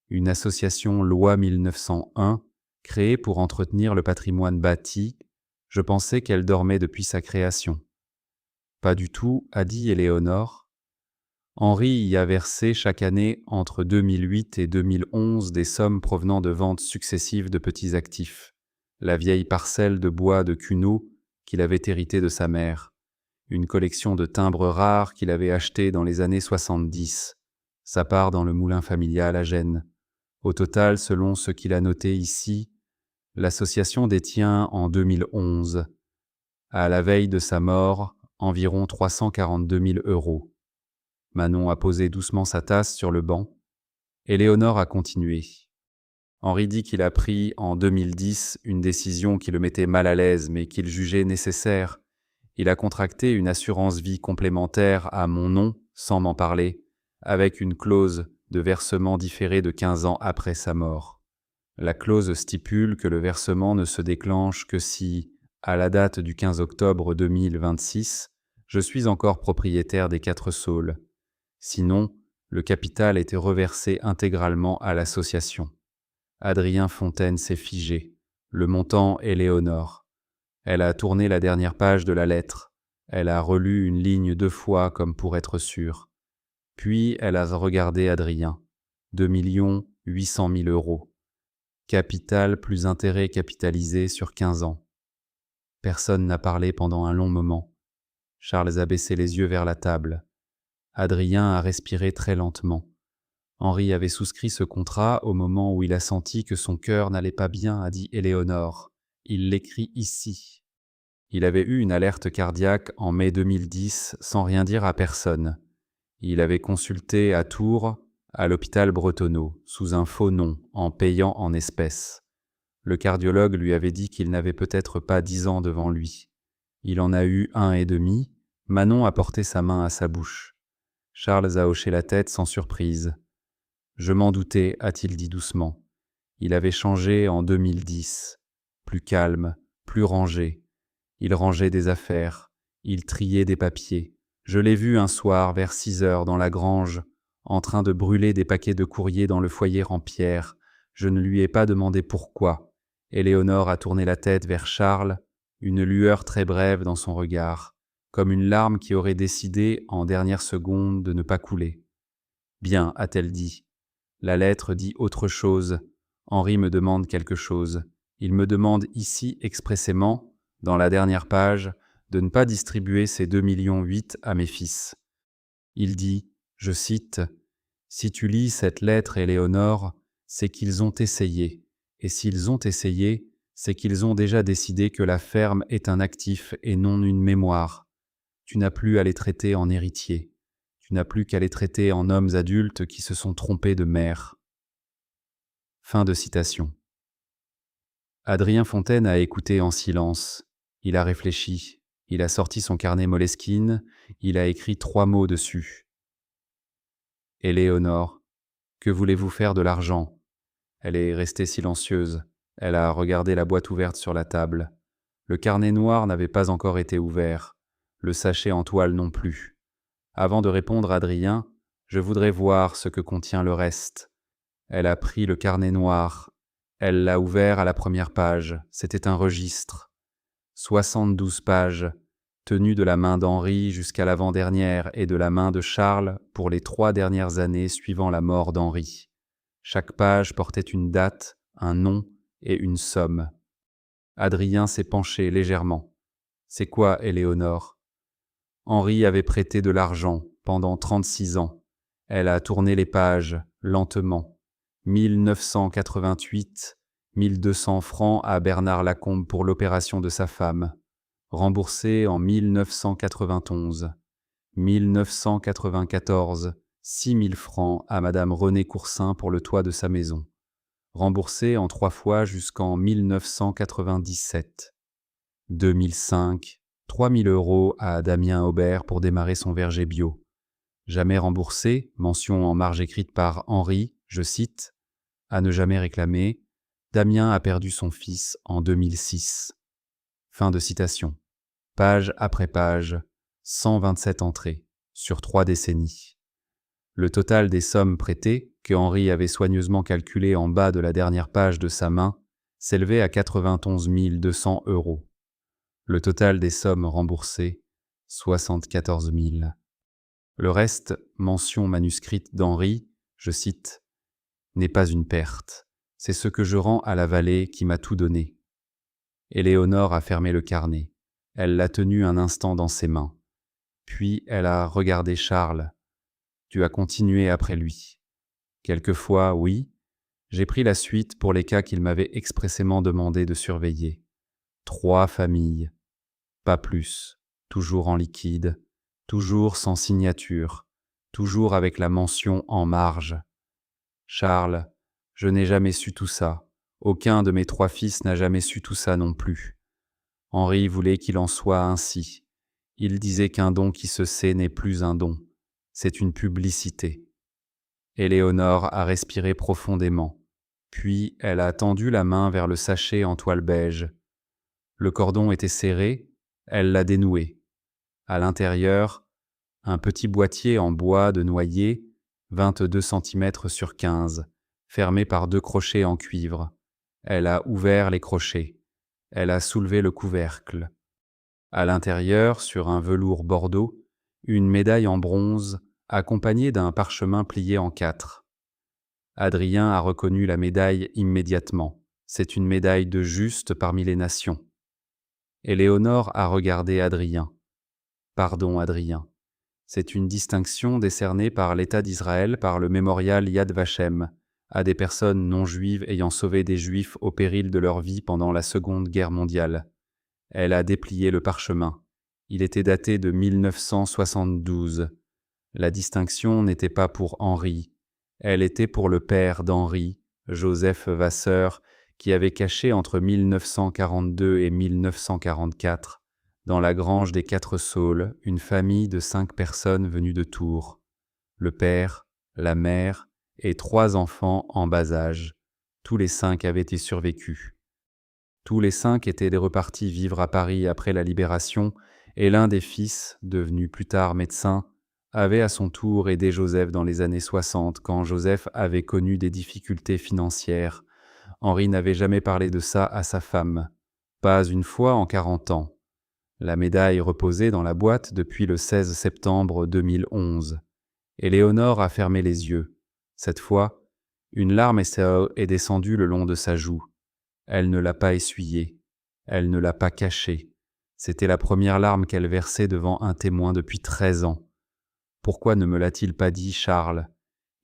[SPEAKER 1] Une association loi 1901, créée pour entretenir le patrimoine bâti. Je pensais qu'elle dormait depuis sa création. Pas du tout, a dit Éléonore. Henri y a versé chaque année entre 2008 et 2011 des sommes provenant de ventes successives de petits actifs. La vieille parcelle de bois de Cuneau qu'il avait héritée de sa mère. Une collection de timbres rares qu'il avait achetés dans les années 70. Sa part dans le moulin familial à Gênes. Au total, selon ce qu'il a noté ici, l'association détient en 2011, à la veille de sa mort, environ 342 000 euros. Manon a posé doucement sa tasse sur le banc. Éléonore a continué. Henri dit qu'il a pris en 2010 une décision qui le mettait mal à l'aise, mais qu'il jugeait nécessaire. Il a contracté une assurance vie complémentaire à mon nom, sans m'en parler, avec une clause de versement différé de 15 ans après sa mort. La clause stipule que le versement ne se déclenche que si, à la date du 15 octobre 2026, je suis encore propriétaire des 4 saules. Sinon, le capital était reversé intégralement à l'association. Adrien Fontaine s'est figé. Le montant Éléonore. Elle a tourné la dernière page de la lettre. Elle a relu une ligne 2 fois comme pour être sûre. Puis elle a regardé Adrien. 2 800 000 euros. Capital plus intérêt capitalisé sur 15 ans. Personne n'a parlé pendant un long moment. Charles a baissé les yeux vers la table. Adrien a respiré très lentement. Henri avait souscrit ce contrat au moment où il a senti que son cœur n'allait pas bien, a dit Éléonore. Il l'écrit ici. Il avait eu une alerte cardiaque en mai 2010 sans rien dire à personne. Il avait consulté à Tours, à l'hôpital Bretonneau, sous un faux nom, en payant en espèces. Le cardiologue lui avait dit qu'il n'avait peut-être pas 10 ans devant lui. Il en a eu 1 et demi. Manon a porté sa main à sa bouche. Charles a hoché la tête sans surprise. « Je m'en doutais », a-t-il dit doucement. Il avait changé en 2010. Plus calme, plus rangé. Il rangeait des affaires. Il triait des papiers. Je l'ai vu un soir vers 6 heures dans la grange, en train de brûler des paquets de courrier dans le foyer en pierre. Je ne lui ai pas demandé pourquoi. Éléonore a tourné la tête vers Charles, une lueur très brève dans son regard, comme une larme qui aurait décidé, en dernière seconde, de ne pas couler. « Bien », a-t-elle dit. La lettre dit autre chose. Henri me demande quelque chose. Il me demande ici expressément, dans la dernière page, de ne pas distribuer ces 2,8 millions à mes fils. Il dit, je cite, « Si tu lis cette lettre, Éléonore, c'est qu'ils ont essayé. Et s'ils ont essayé, c'est qu'ils ont déjà décidé que la ferme est un actif et non une mémoire. Tu n'as plus à les traiter en héritiers. Tu n'as plus qu'à les traiter en hommes adultes qui se sont trompés de mère. » Fin de citation. Adrien Fontaine a écouté en silence. Il a réfléchi. Il a sorti son carnet Moleskine. Il a écrit 3 mots dessus. « Éléonore, que voulez-vous faire de l'argent ?» Elle est restée silencieuse. Elle a regardé la boîte ouverte sur la table. Le carnet noir n'avait pas encore été ouvert. Le sachet en toile non plus. Avant de répondre à Adrien, je voudrais voir ce que contient le reste. Elle a pris le carnet noir. Elle l'a ouvert à la première page. C'était un registre. 72 pages, tenues de la main d'Henri jusqu'à l'avant-dernière et de la main de Charles pour les 3 dernières années suivant la mort d'Henri. Chaque page portait une date, un nom et une somme. Adrien s'est penché légèrement. « C'est quoi, Éléonore ?» Henri avait prêté de l'argent pendant 36 ans. Elle a tourné les pages, lentement. 1988, 1200 francs à Bernard Lacombe pour l'opération de sa femme. Remboursé en 1991. 1994, 6000 francs à Madame Renée Coursin pour le toit de sa maison. Remboursé en 3 fois jusqu'en 1997. 2005, 3000 € à Damien Aubert pour démarrer son verger bio. Jamais remboursé, mention en marge écrite par Henri, je cite, « À ne jamais réclamer, Damien a perdu son fils en 2006. » Fin de citation. Page après page, 127 entrées, sur 3 décennies. Le total des sommes prêtées, que Henri avait soigneusement calculées en bas de la dernière page de sa main, s'élevait à 91 200 €. Le total des sommes remboursées, 74 000. Le reste, mention manuscrite d'Henri, je cite, « n'est pas une perte. C'est ce que je rends à la vallée qui m'a tout donné. » Éléonore a fermé le carnet. Elle l'a tenu un instant dans ses mains. Puis elle a regardé Charles. « Tu as continué après lui. » « Quelquefois, oui. J'ai pris la suite pour les cas qu'il m'avait expressément demandé de surveiller. 3 familles. Pas plus. Toujours en liquide. Toujours sans signature. Toujours avec la mention en marge. Charles, je n'ai jamais su tout ça. Aucun de mes 3 fils n'a jamais su tout ça non plus. Henri voulait qu'il en soit ainsi. Il disait qu'un don qui se sait n'est plus un don. C'est une publicité. » Éléonore a respiré profondément. Puis elle a tendu la main vers le sachet en toile beige. Le cordon était serré, elle l'a dénoué. À l'intérieur, un petit boîtier en bois de noyer, 22 cm sur 15, fermé par 2 crochets en cuivre. Elle a ouvert les crochets. Elle a soulevé le couvercle. À l'intérieur, sur un velours bordeaux, une médaille en bronze accompagnée d'un parchemin plié en 4. Adrien a reconnu la médaille immédiatement. C'est une médaille de juste parmi les nations. Éléonore a regardé Adrien. Pardon, Adrien. C'est une distinction décernée par l'État d'Israël par le mémorial Yad Vashem à des personnes non juives ayant sauvé des juifs au péril de leur vie pendant la Seconde Guerre mondiale. Elle a déplié le parchemin. Il était daté de 1972. La distinction n'était pas pour Henri. Elle était pour le père d'Henri, Joseph Vasseur, qui avait caché entre 1942 et 1944, dans la grange des Quatre Saules, une famille de 5 personnes venues de Tours. Le père, la mère et 3 enfants en bas âge. Tous les 5 avaient été survécus. Tous les 5 étaient repartis vivre à Paris après la Libération, et l'un des fils, devenu plus tard médecin, avait à son tour aidé Joseph dans les années 60, quand Joseph avait connu des difficultés financières. Henri n'avait jamais parlé de ça à sa femme, pas une fois en 40 ans. La médaille reposait dans la boîte depuis le 16 septembre 2011. Éléonore a fermé les yeux. Cette fois, une larme est descendue le long de sa joue. Elle ne l'a pas essuyée, elle ne l'a pas cachée. C'était la première larme qu'elle versait devant un témoin depuis 13 ans. Pourquoi ne me l'a-t-il pas dit, Charles?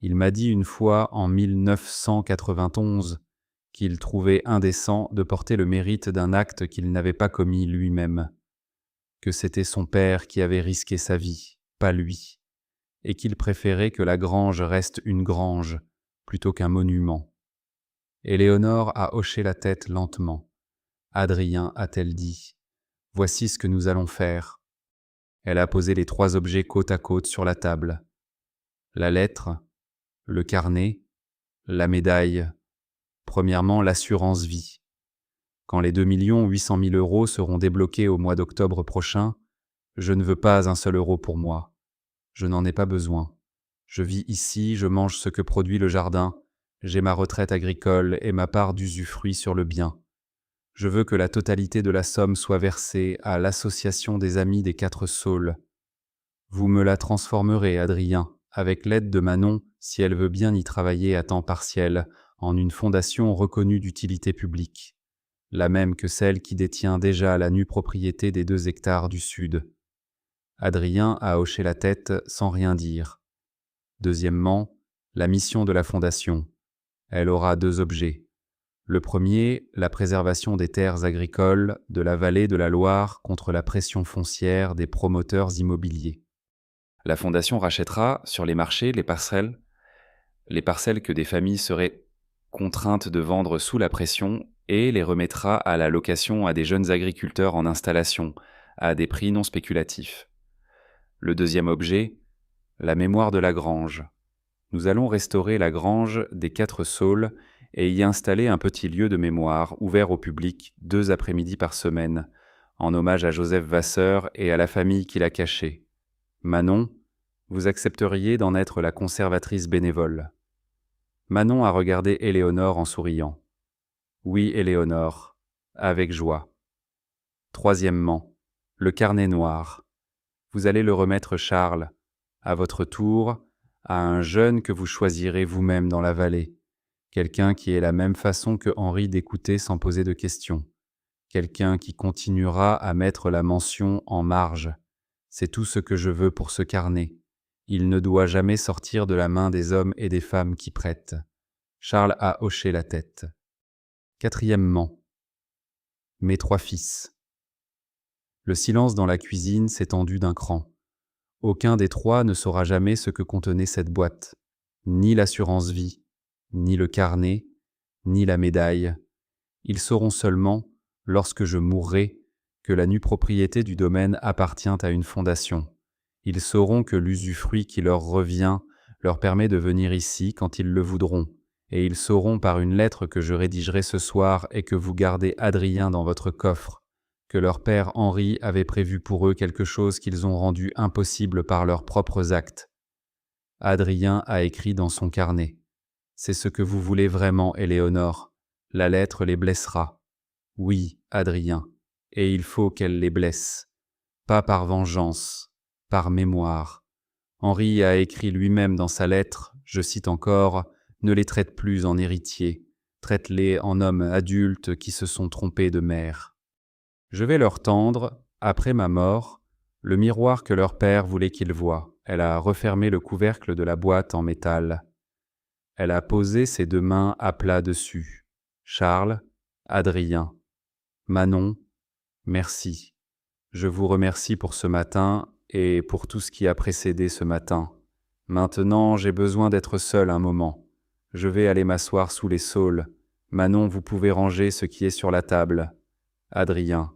[SPEAKER 1] Il m'a dit une fois, en 1991, qu'il trouvait indécent de porter le mérite d'un acte qu'il n'avait pas commis lui-même, que c'était son père qui avait risqué sa vie, pas lui, et qu'il préférait que la grange reste une grange plutôt qu'un monument. Éléonore a hoché la tête lentement. Adrien, a-t-elle dit, voici ce que nous allons faire. Elle a posé les 3 objets côte à côte sur la table. La lettre, le carnet, la médaille. Premièrement, l'assurance vie. Quand les 2 800 000 € seront débloqués au mois d'octobre prochain, je ne veux pas un seul euro pour moi. Je n'en ai pas besoin. Je vis ici, je mange ce que produit le jardin, j'ai ma retraite agricole et ma part d'usufruit sur le bien. Je veux que la totalité de la somme soit versée à l'association des Amis des Quatre Saules. Vous me la transformerez, Adrien, avec l'aide de Manon, si elle veut bien y travailler à temps partiel, en une fondation reconnue d'utilité publique, la même que celle qui détient déjà la nue propriété des 2 hectares du Sud. Adrien a hoché la tête sans rien dire. Deuxièmement, la mission de la fondation. Elle aura 2 objets. Le premier, la préservation des terres agricoles de la vallée de la Loire contre la pression foncière des promoteurs immobiliers. La fondation rachètera sur les marchés les parcelles que des familles seraient contraintes de vendre sous la pression et les remettra à la location à des jeunes agriculteurs en installation, à des prix non spéculatifs. Le deuxième objet, la mémoire de la grange. Nous allons restaurer la grange des Quatre Saules et y installer un petit lieu de mémoire ouvert au public 2 après-midi par semaine, en hommage à Joseph Vasseur et à la famille qui l'a caché. Manon, vous accepteriez d'en être la conservatrice bénévole. Manon a regardé Éléonore en souriant. Oui, Éléonore, avec joie. Troisièmement, le carnet noir. Vous allez le remettre, Charles, à votre tour, à un jeune que vous choisirez vous-même dans la vallée, quelqu'un qui ait la même façon que Henri d'écouter sans poser de questions, quelqu'un qui continuera à mettre la mention en marge. C'est tout ce que je veux pour ce carnet. Il ne doit jamais sortir de la main des hommes et des femmes qui prêtent. Charles a hoché la tête. Quatrièmement, mes 3 fils. Le silence dans la cuisine s'est tendu d'un cran. Aucun des 3 ne saura jamais ce que contenait cette boîte, ni l'assurance vie, ni le carnet, ni la médaille. Ils sauront seulement, lorsque je mourrai, que la nue propriété du domaine appartient à une fondation. Ils sauront que l'usufruit qui leur revient leur permet de venir ici quand ils le voudront, et ils sauront par une lettre que je rédigerai ce soir et que vous gardez Adrien dans votre coffre, que leur père Henri avait prévu pour eux quelque chose qu'ils ont rendu impossible par leurs propres actes. Adrien a écrit dans son carnet. C'est ce que vous voulez vraiment, Éléonore. La lettre les blessera. Oui, Adrien, et il faut qu'elle les blesse. Pas par vengeance, par mémoire. Henri a écrit lui-même dans sa lettre, je cite encore, « Ne les traite plus en héritiers, Traite-les en hommes adultes qui se sont trompés de mère. Je vais leur tendre, après ma mort, le miroir que leur père voulait qu'ils voient. Elle a refermé le couvercle de la boîte en métal. Elle a posé ses 2 mains à plat dessus. Charles, Adrien, Manon, merci. Je vous remercie pour ce matin et pour tout ce qui a précédé ce matin. Maintenant, j'ai besoin d'être seul un moment. Je vais aller m'asseoir sous les saules. Manon, vous pouvez ranger ce qui est sur la table. Adrien,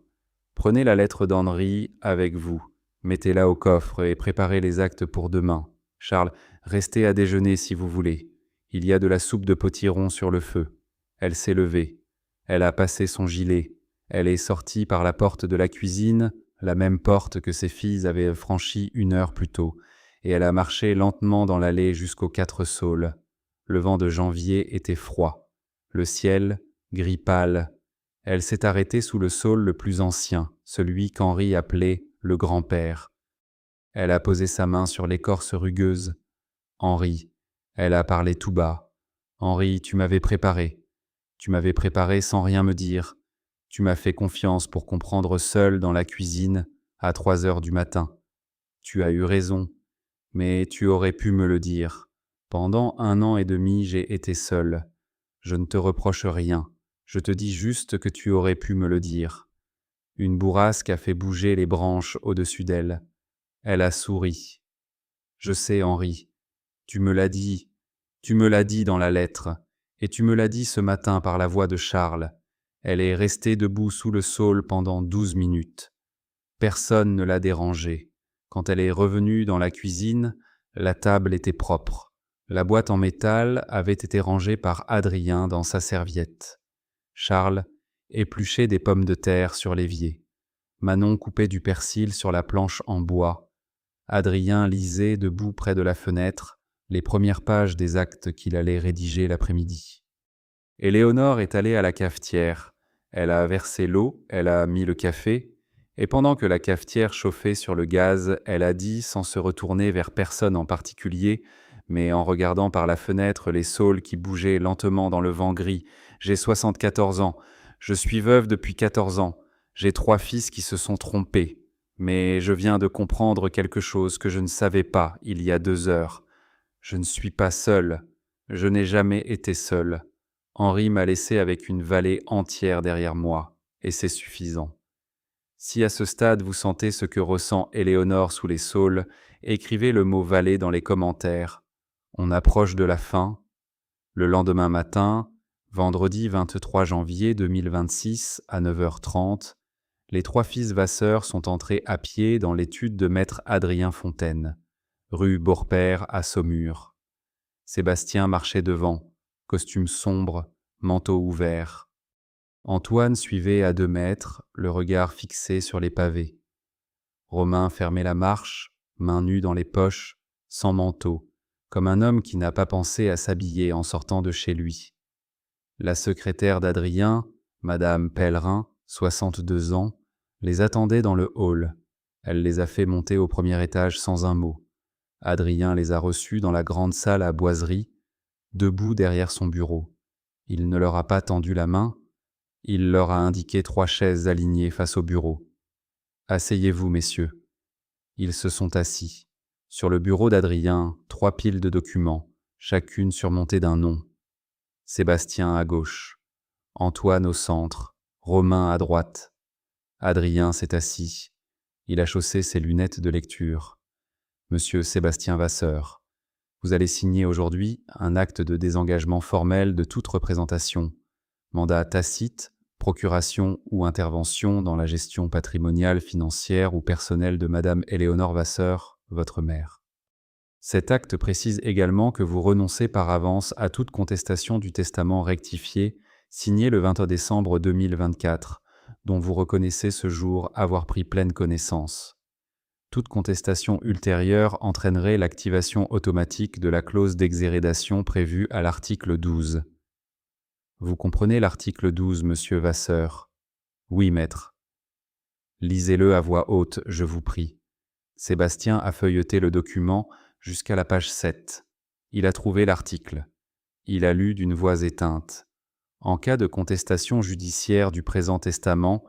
[SPEAKER 1] prenez la lettre d'Henri avec vous. Mettez-la au coffre et préparez les actes pour demain. Charles, restez à déjeuner si vous voulez. Il y a de la soupe de potiron sur le feu. Elle s'est levée. Elle a passé son gilet. Elle est sortie par la porte de la cuisine, la même porte que ses filles avaient franchie 1 heure plus tôt, et elle a marché lentement dans l'allée jusqu'aux 4 saules. Le vent de janvier était froid. Le ciel, gris pâle. Elle s'est arrêtée sous le saule le plus ancien, celui qu'Henri appelait le grand-père. Elle a posé sa main sur l'écorce rugueuse. Henri, elle a parlé tout bas. Henri, tu m'avais préparé. Tu m'avais préparé sans rien me dire. Tu m'as fait confiance pour comprendre seul dans la cuisine à 3 heures du matin. Tu as eu raison, mais tu aurais pu me le dire. Pendant 1 an et demi, j'ai été seul. Je ne te reproche rien. Je te dis juste que tu aurais pu me le dire. Une bourrasque a fait bouger les branches au-dessus d'elle. Elle a souri. Je sais, Henri. Tu me l'as dit. Tu me l'as dit dans la lettre. Et tu me l'as dit ce matin par la voix de Charles. Elle est restée debout sous le saule pendant 12 minutes. Personne ne l'a dérangée. Quand elle est revenue dans la cuisine, la table était propre. La boîte en métal avait été rangée par Adrien dans sa serviette. Charles épluchait des pommes de terre sur l'évier. Manon coupait du persil sur la planche en bois. Adrien lisait, debout près de la fenêtre, les premières pages des actes qu'il allait rédiger l'après-midi. Éléonore est allée à la cafetière. Elle a versé l'eau, elle a mis le café, et pendant que la cafetière chauffait sur le gaz, elle a dit, sans se retourner vers personne en particulier, mais en regardant par la fenêtre les saules qui bougeaient lentement dans le vent gris, « J'ai 74 ans, je suis veuve depuis 14 ans, j'ai 3 fils qui se sont trompés, mais je viens de comprendre quelque chose que je ne savais pas il y a 2 heures. Je ne suis pas seule, je n'ai jamais été seule. Henri m'a laissé avec une vallée entière derrière moi, et c'est suffisant. Si à ce stade vous sentez ce que ressent Éléonore sous les saules, écrivez le mot vallée dans les commentaires. On approche de la fin. Le lendemain matin, vendredi 23 janvier 2026 à 9h30, les 3 fils Vasseur sont entrés à pied dans l'étude de maître Adrien Fontaine, rue Beaurepaire à Saumur. Sébastien marchait devant, costume sombre, manteau ouvert. Antoine suivait à 2 mètres, le regard fixé sur les pavés. Romain fermait la marche, mains nues dans les poches, sans manteau, comme un homme qui n'a pas pensé à s'habiller en sortant de chez lui. La secrétaire d'Adrien, Madame Pellerin, 62 ans, les attendait dans le hall. Elle les a fait monter au premier étage sans un mot. Adrien les a reçus dans la grande salle à boiseries, debout derrière son bureau. Il ne leur a pas tendu la main, il leur a indiqué 3 chaises alignées face au bureau. « Asseyez-vous, messieurs. » Ils se sont assis. Sur le bureau d'Adrien, 3 piles de documents, chacune surmontée d'un nom. Sébastien à gauche, Antoine au centre, Romain à droite. Adrien s'est assis. Il a chaussé ses lunettes de lecture. « Monsieur Sébastien Vasseur, vous allez signer aujourd'hui un acte de désengagement formel de toute représentation, mandat tacite, procuration ou intervention dans la gestion patrimoniale, financière ou personnelle de Madame Éléonore Vasseur, votre mère. Cet acte précise également que vous renoncez par avance à toute contestation du testament rectifié signé le 20 décembre 2024, dont vous reconnaissez ce jour avoir pris pleine connaissance. Toute contestation ultérieure entraînerait l'activation automatique de la clause d'exhérédation prévue à l'article 12. Vous comprenez l'article 12, monsieur Vasseur? Oui, maître. Lisez-le à voix haute, je vous prie. Sébastien a feuilleté le document jusqu'à la page 7. Il a trouvé l'article. Il a lu d'une voix éteinte. En cas de contestation judiciaire du présent testament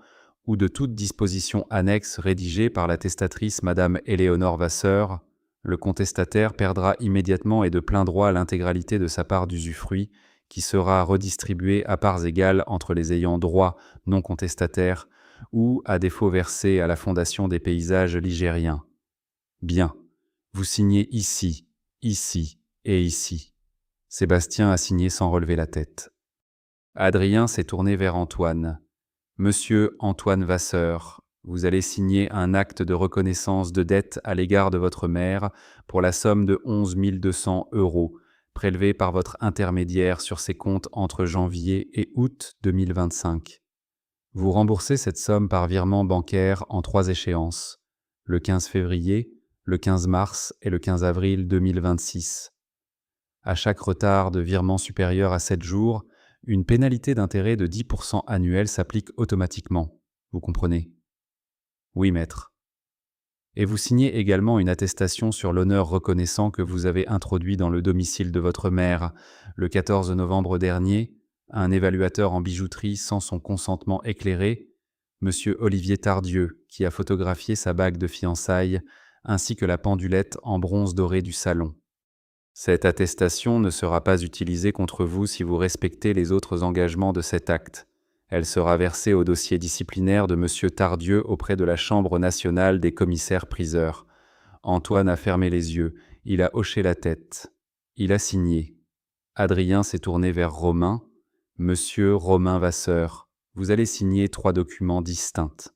[SPEAKER 1] ou de toute disposition annexe rédigée par la testatrice Madame Éléonore Vasseur, le contestataire perdra immédiatement et de plein droit l'intégralité de sa part d'usufruit, qui sera redistribuée à parts égales entre les ayants droit non contestataires ou, à défaut, versée à la Fondation des paysages ligériens. Bien, vous signez ici, ici et ici. Sébastien a signé sans relever la tête. Adrien s'est tourné vers Antoine. Monsieur Antoine Vasseur, vous allez signer un acte de reconnaissance de dette à l'égard de votre mère pour la somme de 11 200 € prélevée par votre intermédiaire sur ses comptes entre janvier et août 2025. Vous remboursez cette somme par virement bancaire en 3 échéances, le 15 février, le 15 mars et le 15 avril 2026. À chaque retard de virement supérieur à 7 jours, une pénalité d'intérêt de 10% annuel s'applique automatiquement. Vous comprenez? Oui, maître. Et vous signez également une attestation sur l'honneur reconnaissant que vous avez introduit dans le domicile de votre mère le 14 novembre dernier, un évaluateur en bijouterie sans son consentement éclairé, Monsieur Olivier Tardieu, qui a photographié sa bague de fiançailles, ainsi que la pendulette en bronze doré du salon. Cette attestation ne sera pas utilisée contre vous si vous respectez les autres engagements de cet acte. Elle sera versée au dossier disciplinaire de Monsieur Tardieu auprès de la Chambre nationale des commissaires-priseurs. Antoine a fermé les yeux, il a hoché la tête. Il a signé. Adrien s'est tourné vers Romain. Monsieur Romain Vasseur, vous allez signer 3 documents distincts.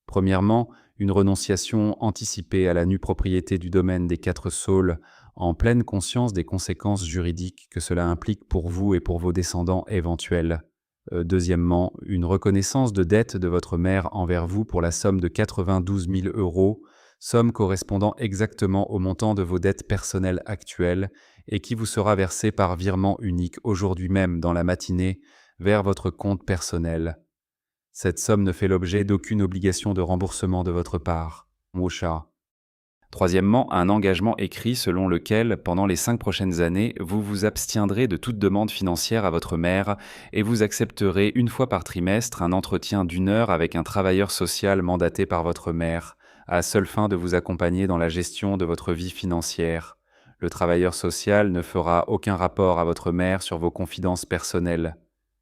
[SPEAKER 1] Premièrement, une renonciation anticipée à la nue propriété du domaine des 4 Saules, en pleine conscience des conséquences juridiques que cela implique pour vous et pour vos descendants éventuels. Deuxièmement, une reconnaissance de dette de votre mère envers vous pour la somme de 92 000 €, somme correspondant exactement au montant de vos dettes personnelles actuelles et qui vous sera versée par virement unique aujourd'hui même dans la matinée vers votre compte personnel. Cette somme ne fait l'objet d'aucune obligation de remboursement de votre part. Moucha. Troisièmement, un engagement écrit selon lequel, pendant les 5 prochaines années, vous vous abstiendrez de toute demande financière à votre mère et vous accepterez une fois par trimestre un entretien d'1 heure avec un travailleur social mandaté par votre mère, à seule fin de vous accompagner dans la gestion de votre vie financière. Le travailleur social ne fera aucun rapport à votre mère sur vos confidences personnelles.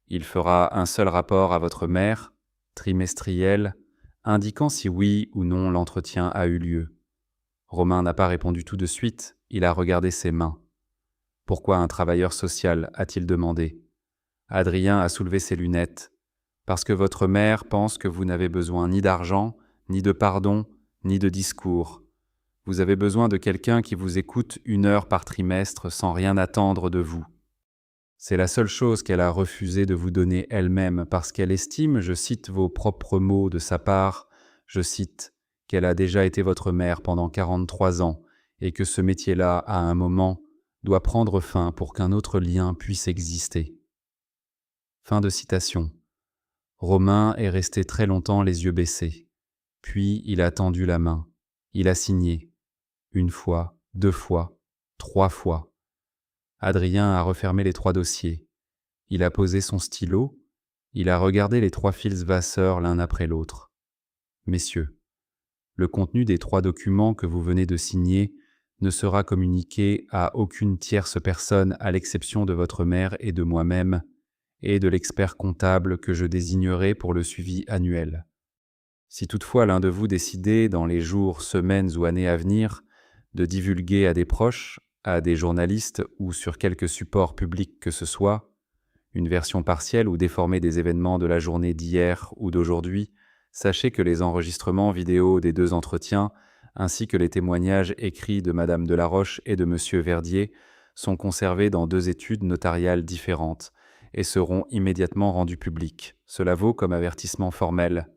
[SPEAKER 1] Il fera un seul rapport à votre mère, trimestriel, indiquant si oui ou non l'entretien a eu lieu. Romain n'a pas répondu tout de suite, il a regardé ses mains. Pourquoi un travailleur social a-t-il demandé? Adrien a soulevé ses lunettes. Parce que votre mère pense que vous n'avez besoin ni d'argent, ni de pardon, ni de discours. Vous avez besoin de quelqu'un qui vous écoute 1 heure par trimestre sans rien attendre de vous. C'est la seule chose qu'elle a refusé de vous donner elle-même parce qu'elle estime, je cite vos propres mots de sa part, je cite, qu'elle a déjà été votre mère pendant 43 ans et que ce métier-là, à un moment, doit prendre fin pour qu'un autre lien puisse exister. Fin de citation. Romain est resté très longtemps les yeux baissés. Puis il a tendu la main. Il a signé. 1 fois, 2 fois, 3 fois. Adrien a refermé les 3 dossiers. Il a posé son stylo. Il a regardé les 3 fils Vasseur l'un après l'autre. Messieurs, le contenu des 3 documents que vous venez de signer ne sera communiqué à aucune tierce personne à l'exception de votre mère et de moi-même et de l'expert comptable que je désignerai pour le suivi annuel. Si toutefois l'un de vous décidait, dans les jours, semaines ou années à venir, de divulguer à des proches, à des journalistes ou sur quelque support public que ce soit, une version partielle ou déformée des événements de la journée d'hier ou d'aujourd'hui, sachez que les enregistrements vidéo des 2 entretiens, ainsi que les témoignages écrits de Madame Delaroche et de Monsieur Verdier, sont conservés dans 2 études notariales différentes et seront immédiatement rendus publics. Cela vaut comme avertissement formel.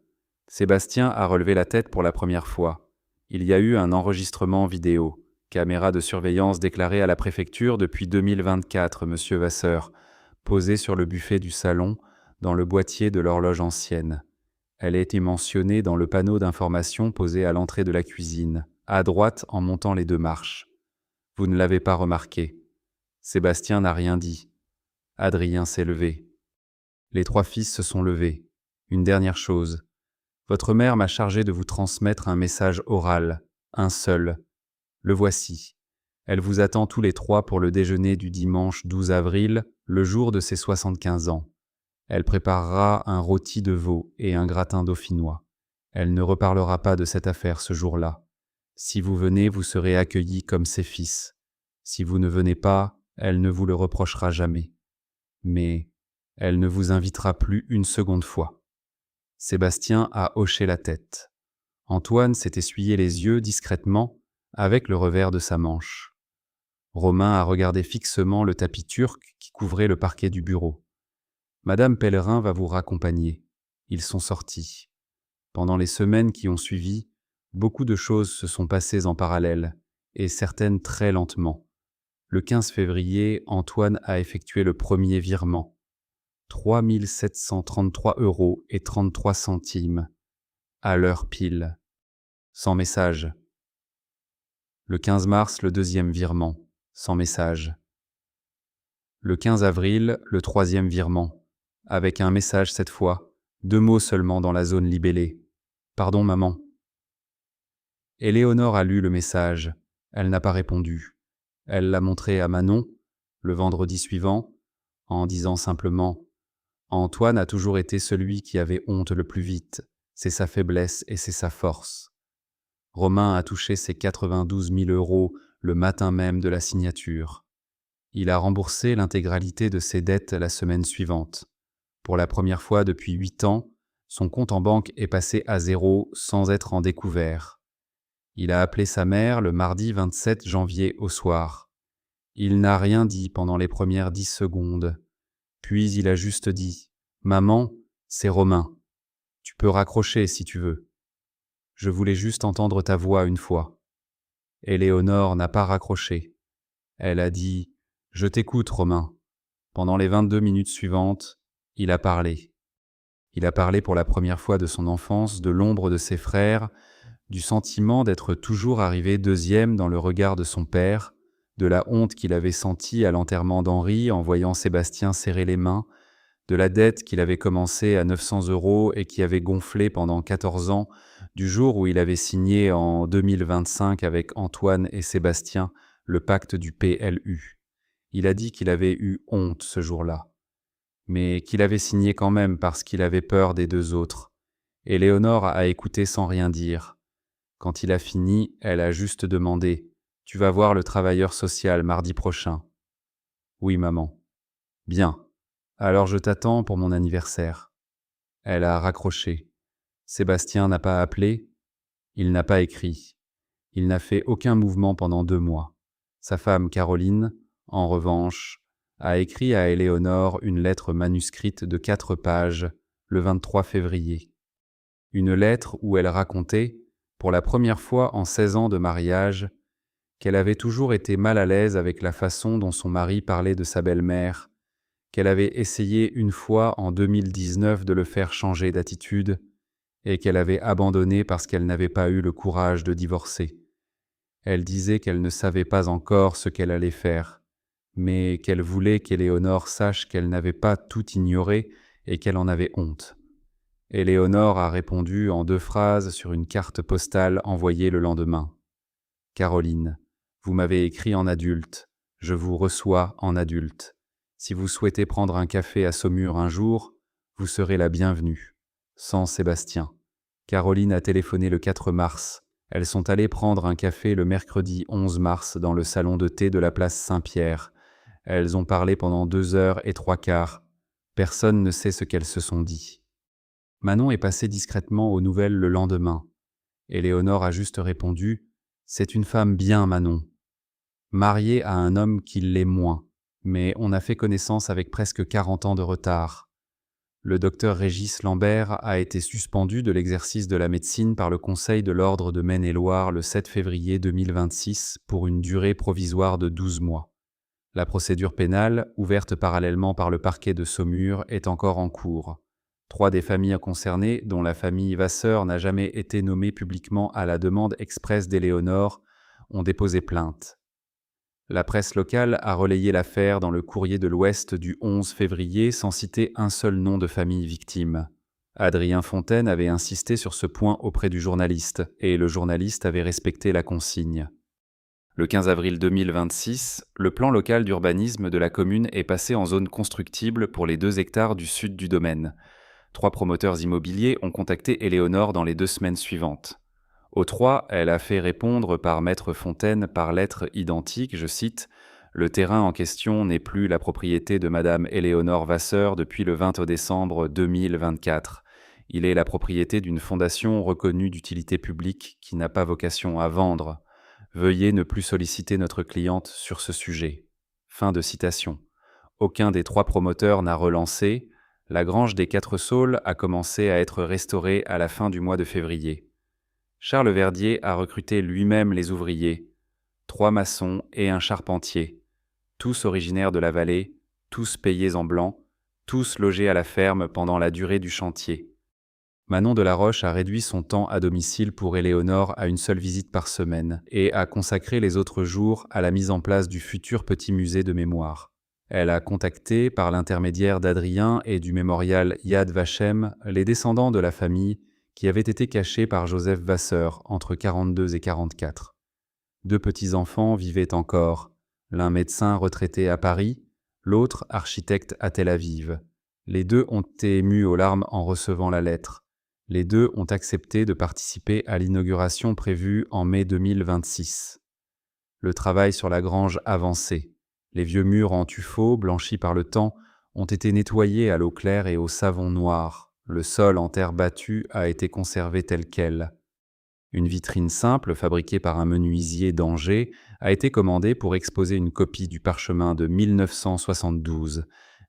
[SPEAKER 1] Sébastien a relevé la tête pour la première fois. Il y a eu un enregistrement vidéo. Caméra de surveillance déclarée à la préfecture depuis 2024, Monsieur Vasseur, posée sur le buffet du salon, dans le boîtier de l'horloge ancienne. Elle a été mentionnée dans le panneau d'information posé à l'entrée de la cuisine, à droite en montant les 2 marches. Vous ne l'avez pas remarqué. Sébastien n'a rien dit. Adrien s'est levé. Les 3 fils se sont levés. Une dernière chose. Votre mère m'a chargé de vous transmettre un message oral, un seul. Le voici. Elle vous attend tous les 3 pour le déjeuner du dimanche 12 avril, le jour de ses 75 ans. Elle préparera un rôti de veau et un gratin dauphinois. Elle ne reparlera pas de cette affaire ce jour-là. Si vous venez, vous serez accueillis comme ses fils. Si vous ne venez pas, elle ne vous le reprochera jamais. Mais elle ne vous invitera plus une seconde fois. Sébastien a hoché la tête. Antoine s'est essuyé les yeux discrètement avec le revers de sa manche. Romain a regardé fixement le tapis turc qui couvrait le parquet du bureau. Madame Pellerin va vous raccompagner. Ils sont sortis. Pendant les semaines qui ont suivi, beaucoup de choses se sont passées en parallèle, et certaines très lentement. Le 15 février, Antoine a effectué le premier virement. 3 733 € et 33 centimes, à l'heure pile, sans message. Le 15 mars, le deuxième virement, sans message. Le 15 avril, le troisième virement, avec un message cette fois, 2 mots seulement dans la zone libellée. « Pardon, maman. » Éléonore a lu le message. Elle n'a pas répondu. Elle l'a montré à Manon, le vendredi suivant, en disant simplement « Antoine a toujours été celui qui avait honte le plus vite. C'est sa faiblesse et c'est sa force. » Romain a touché ses 92 000 € le matin même de la signature. Il a remboursé l'intégralité de ses dettes la semaine suivante. Pour la première fois depuis 8 ans, son compte en banque est passé à zéro sans être en découvert. Il a appelé sa mère le mardi 27 janvier au soir. Il n'a rien dit pendant les premières 10 secondes. Puis il a juste dit « Maman, c'est Romain. Tu peux raccrocher si tu veux. Je voulais juste entendre ta voix une fois. » Éléonore n'a pas raccroché. Elle a dit « Je t'écoute, Romain. » Pendant les 22 minutes suivantes, il a parlé. Il a parlé pour la première fois de son enfance, de l'ombre de ses frères, du sentiment d'être toujours arrivé deuxième dans le regard de son père, de la honte qu'il avait sentie à l'enterrement d'Henri en voyant Sébastien serrer les mains, de la dette qu'il avait commencée à 900 € et qui avait gonflé pendant 14 ans, du jour où il avait signé en 2025 avec Antoine et Sébastien le pacte du PLU. Il a dit qu'il avait eu honte ce jour-là, mais qu'il avait signé quand même parce qu'il avait peur des 2 autres. Et Léonore a écouté sans rien dire. Quand il a fini, elle a juste demandé « Tu vas voir le travailleur social mardi prochain ?»« Oui, maman. »« Bien. Alors je t'attends pour mon anniversaire. » Elle a raccroché. Sébastien n'a pas appelé. Il n'a pas écrit. Il n'a fait aucun mouvement pendant 2 mois. Sa femme Caroline, en revanche, a écrit à Éléonore une lettre manuscrite de 4 pages le 23 février. Une lettre où elle racontait, pour la première fois en 16 ans de mariage, qu'elle avait toujours été mal à l'aise avec la façon dont son mari parlait de sa belle-mère, qu'elle avait essayé une fois en 2019 de le faire changer d'attitude et qu'elle avait abandonné parce qu'elle n'avait pas eu le courage de divorcer. Elle disait qu'elle ne savait pas encore ce qu'elle allait faire, mais qu'elle voulait qu'Éléonore sache qu'elle n'avait pas tout ignoré et qu'elle en avait honte. Éléonore a répondu en 2 phrases sur une carte postale envoyée le lendemain. « Caroline, vous m'avez écrit en adulte, je vous reçois en adulte. Si vous souhaitez prendre un café à Saumur un jour, vous serez la bienvenue. Sans Sébastien. » Caroline a téléphoné le 4 mars. Elles sont allées prendre un café le mercredi 11 mars dans le salon de thé de la place Saint-Pierre. Elles ont parlé pendant 2 heures et 3/4. Personne ne sait ce qu'elles se sont dit. Manon est passée discrètement aux nouvelles le lendemain. Éléonore a juste répondu « C'est une femme bien, Manon. Mariée à un homme qui l'est moins, mais on a fait connaissance avec presque 40 ans de retard. Le docteur Régis Lambert a été suspendu de l'exercice de la médecine par le Conseil de l'Ordre de Maine-et-Loire le 7 février 2026 pour une durée provisoire de 12 mois. La procédure pénale, ouverte parallèlement par le parquet de Saumur, est encore en cours. 3 des familles concernées, dont la famille Vasseur n'a jamais été nommée publiquement à la demande expresse d'Éléonore, ont déposé plainte. La presse locale a relayé l'affaire dans le courrier de l'Ouest du 11 février sans citer un seul nom de famille victime. Adrien Fontaine avait insisté sur ce point auprès du journaliste, et le journaliste avait respecté la consigne. Le 15 avril 2026, le plan local d'urbanisme de la commune est passé en zone constructible pour les 2 hectares du sud du domaine. 3 promoteurs immobiliers ont contacté Éléonore dans les 2 semaines suivantes. Aux 3, elle a fait répondre par Maître Fontaine par lettre identique, je cite, « Le terrain en question n'est plus la propriété de Madame Éléonore Vasseur depuis le 20 décembre 2024. Il est la propriété d'une fondation reconnue d'utilité publique qui n'a pas vocation à vendre. Veuillez ne plus solliciter notre cliente sur ce sujet. » Fin de citation. Aucun des 3 promoteurs n'a relancé. La grange des 4 Saules a commencé à être restaurée à la fin du mois de février. Charles Verdier a recruté lui-même les ouvriers, 3 maçons et un charpentier, tous originaires de la vallée, tous payés en blanc, tous logés à la ferme pendant la durée du chantier. Manon Delaroche a réduit son temps à domicile pour Éléonore à une seule visite par semaine et a consacré les autres jours à la mise en place du futur petit musée de mémoire. Elle a contacté, par l'intermédiaire d'Adrien et du mémorial Yad Vashem, les descendants de la famille qui avaient été cachés par Joseph Vasseur entre 42 et 44. 2 petits-enfants vivaient encore, l'un médecin retraité à Paris, l'autre architecte à Tel Aviv. Les 2 ont été émus aux larmes en recevant la lettre. Les 2 ont accepté de participer à l'inauguration prévue en mai 2026. Le travail sur la grange avançait. Les vieux murs en tuffeau, blanchis par le temps, ont été nettoyés à l'eau claire et au savon noir. Le sol en terre battue a été conservé tel quel. Une vitrine simple, fabriquée par un menuisier d'Angers, a été commandée pour exposer une copie du parchemin de 1972,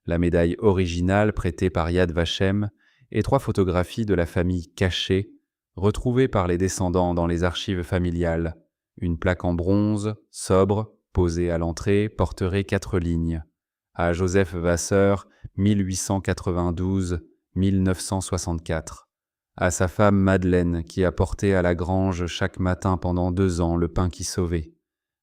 [SPEAKER 1] la médaille originale prêtée par Yad Vashem et 3 photographies de la famille cachée, retrouvées par les descendants dans les archives familiales. Une plaque en bronze, sobre, posée à l'entrée, porterait 4 lignes. À Joseph Vasseur, 1892-1964. À sa femme Madeleine, qui a porté à la grange chaque matin pendant 2 ans le pain qui sauvait.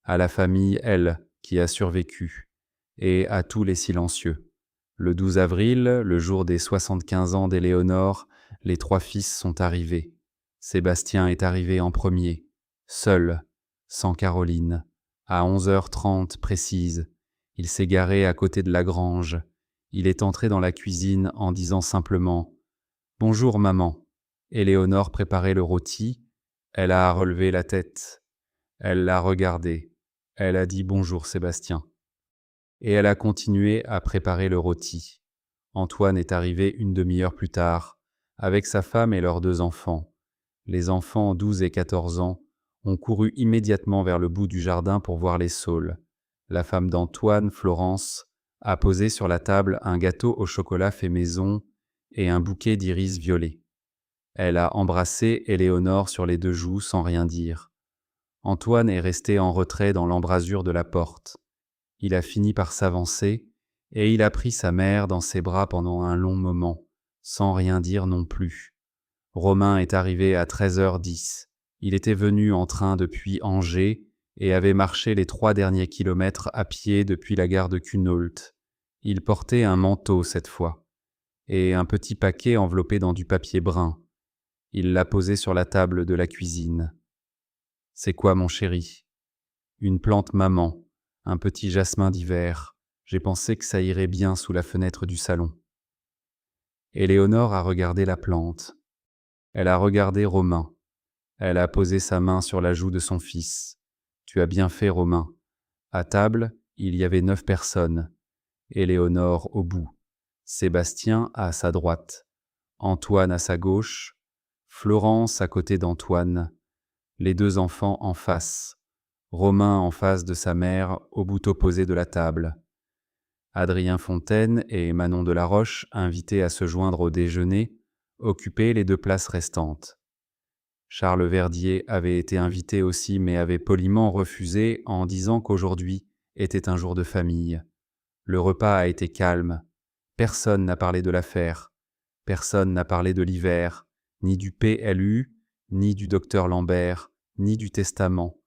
[SPEAKER 1] À la famille L, qui a survécu. Et à tous les silencieux. Le 12 avril, le jour des 75 ans d'Éléonore, les 3 fils sont arrivés. Sébastien est arrivé en premier, seul, sans Caroline. À 11h30 précise, il s'est garé à côté de la grange. Il est entré dans la cuisine en disant simplement « Bonjour maman ». Éléonore préparait le rôti. Elle a relevé la tête. Elle l'a regardé. Elle a dit « Bonjour Sébastien ». Et elle a continué à préparer le rôti. Antoine est arrivé une demi-heure plus tard, avec sa femme et leurs 2 enfants. Les enfants, 12 et 14 ans, ont couru immédiatement vers le bout du jardin pour voir les saules. La femme d'Antoine, Florence, a posé sur la table un gâteau au chocolat fait maison et un bouquet d'iris violets. Elle a embrassé Éléonore sur les 2 joues sans rien dire. Antoine est resté en retrait dans l'embrasure de la porte. Il a fini par s'avancer et il a pris sa mère dans ses bras pendant un long moment, sans rien dire non plus. Romain est arrivé à 13h10. Il était venu en train depuis Angers et avait marché les 3 derniers kilomètres à pied depuis la gare de Kunolt. Il portait un manteau cette fois et un petit paquet enveloppé dans du papier brun. Il l'a posé sur la table de la cuisine. « C'est quoi, mon chéri ? » « Une plante maman, un petit jasmin d'hiver. J'ai pensé que ça irait bien sous la fenêtre du salon. » Éléonore a regardé la plante. Elle a regardé Romain. Elle a posé sa main sur la joue de son fils. « Tu as bien fait, Romain. » À table, il y avait 9 personnes. Éléonore au bout. Sébastien à sa droite. Antoine à sa gauche. Florence à côté d'Antoine. Les 2 enfants en face. Romain en face de sa mère, au bout opposé de la table. Adrien Fontaine et Manon Delaroche, invités à se joindre au déjeuner, occupaient les 2 places restantes. Charles Verdier avait été invité aussi mais avait poliment refusé en disant qu'aujourd'hui était un jour de famille. Le repas a été calme. Personne n'a parlé de l'affaire. Personne n'a parlé de l'hiver, ni du PLU, ni du docteur Lambert, ni du testament.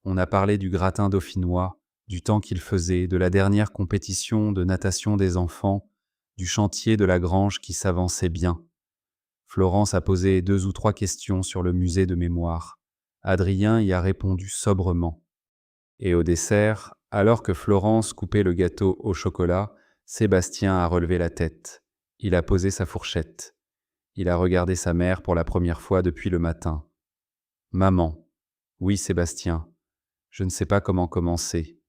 [SPEAKER 1] On a parlé du gratin dauphinois, du temps qu'il faisait, de la dernière compétition de natation des enfants, du chantier de la grange qui s'avançait bien. Florence a posé 2 ou 3 questions sur le musée de mémoire. Adrien y a répondu sobrement. Et au dessert, alors que Florence coupait le gâteau au chocolat, Sébastien a relevé la tête. Il a posé sa fourchette. Il a regardé sa mère pour la première fois depuis le matin. Maman. Oui, Sébastien. Je ne sais pas comment commencer.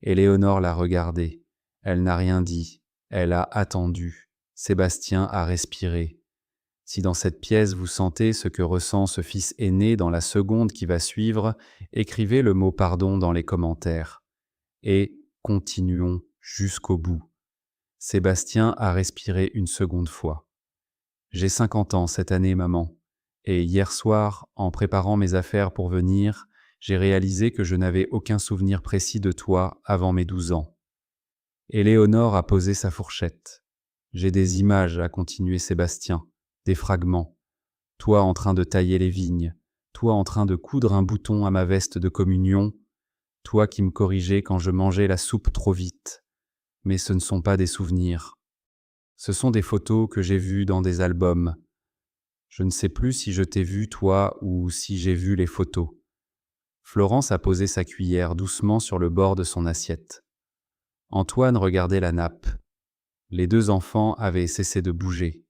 [SPEAKER 1] Éléonore l'a regardé. Elle n'a rien dit. Elle a attendu. Sébastien a respiré. Si dans cette pièce vous sentez ce que ressent ce fils aîné dans la seconde qui va suivre, écrivez le mot pardon dans les commentaires. Et continuons jusqu'au bout. Sébastien a respiré une seconde fois. J'ai 50 ans cette année, maman. Et hier soir, en préparant mes affaires pour venir, j'ai réalisé que je n'avais aucun souvenir précis de toi avant mes 12 ans. Éléonore a posé sa fourchette. J'ai des images, a continué Sébastien, des fragments. Toi en train de tailler les vignes, toi en train de coudre un bouton à ma veste de communion, toi qui me corrigeais quand je mangeais la soupe trop vite. Mais ce ne sont pas des souvenirs. Ce sont des photos que j'ai vues dans des albums. Je ne sais plus si je t'ai vu, toi, ou si j'ai vu les photos. Florence a posé sa cuillère doucement sur le bord de son assiette. Antoine regardait la nappe. Les 2 enfants avaient cessé de bouger.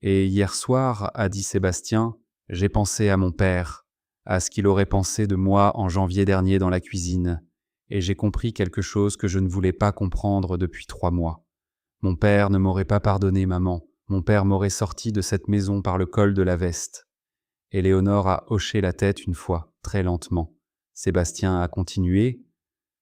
[SPEAKER 1] Et hier soir, a dit Sébastien, j'ai pensé à mon père, à ce qu'il aurait pensé de moi en janvier dernier dans la cuisine, et j'ai compris quelque chose que je ne voulais pas comprendre depuis 3 mois. Mon père ne m'aurait pas pardonné, maman. Mon père m'aurait sorti de cette maison par le col de la veste. Éléonore a hoché la tête une fois, très lentement. Sébastien a continué.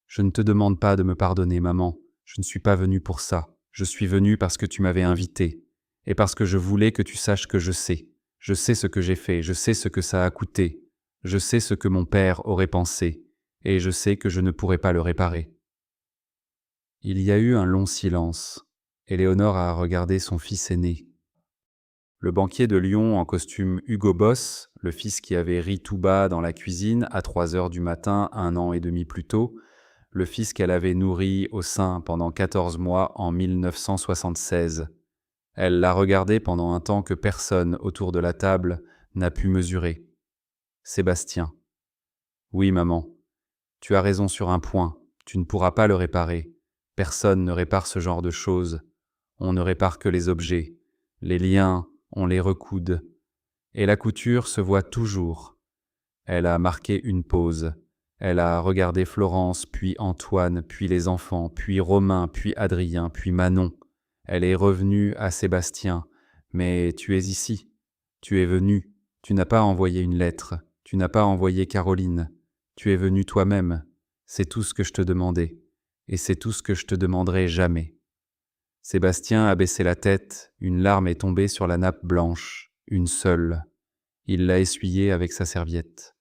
[SPEAKER 1] Je ne te demande pas de me pardonner, maman. Je ne suis pas venu pour ça. Je suis venu parce que tu m'avais invité. Et parce que je voulais que tu saches que je sais. Je sais ce que j'ai fait, je sais ce que ça a coûté. Je sais ce que mon père aurait pensé. Et je sais que je ne pourrai pas le réparer. Il y a eu un long silence. Éléonore a regardé son fils aîné. Le banquier de Lyon en costume Hugo Boss, le fils qui avait ri tout bas dans la cuisine à 3 heures du matin 1 an et demi plus tôt, le fils qu'elle avait nourri au sein pendant 14 mois en 1976. Elle l'a regardé pendant un temps que personne autour de la table n'a pu mesurer. Sébastien. Oui, maman. Tu as raison sur un point. Tu ne pourras pas le réparer. Personne ne répare ce genre de choses. On ne répare que les objets. Les liens, on les recoude. Et la couture se voit toujours. Elle a marqué une pause. Elle a regardé Florence, puis Antoine, puis les enfants, puis Romain, puis Adrien, puis Manon. Elle est revenue à Sébastien. Mais tu es ici. Tu es venu. Tu n'as pas envoyé une lettre. Tu n'as pas envoyé Caroline. Tu es venu toi-même. C'est tout ce que je te demandais. Et c'est tout ce que je te demanderai jamais. Sébastien a baissé la tête. Une larme est tombée sur la nappe blanche. Une seule. Il l'a essuyée avec sa serviette.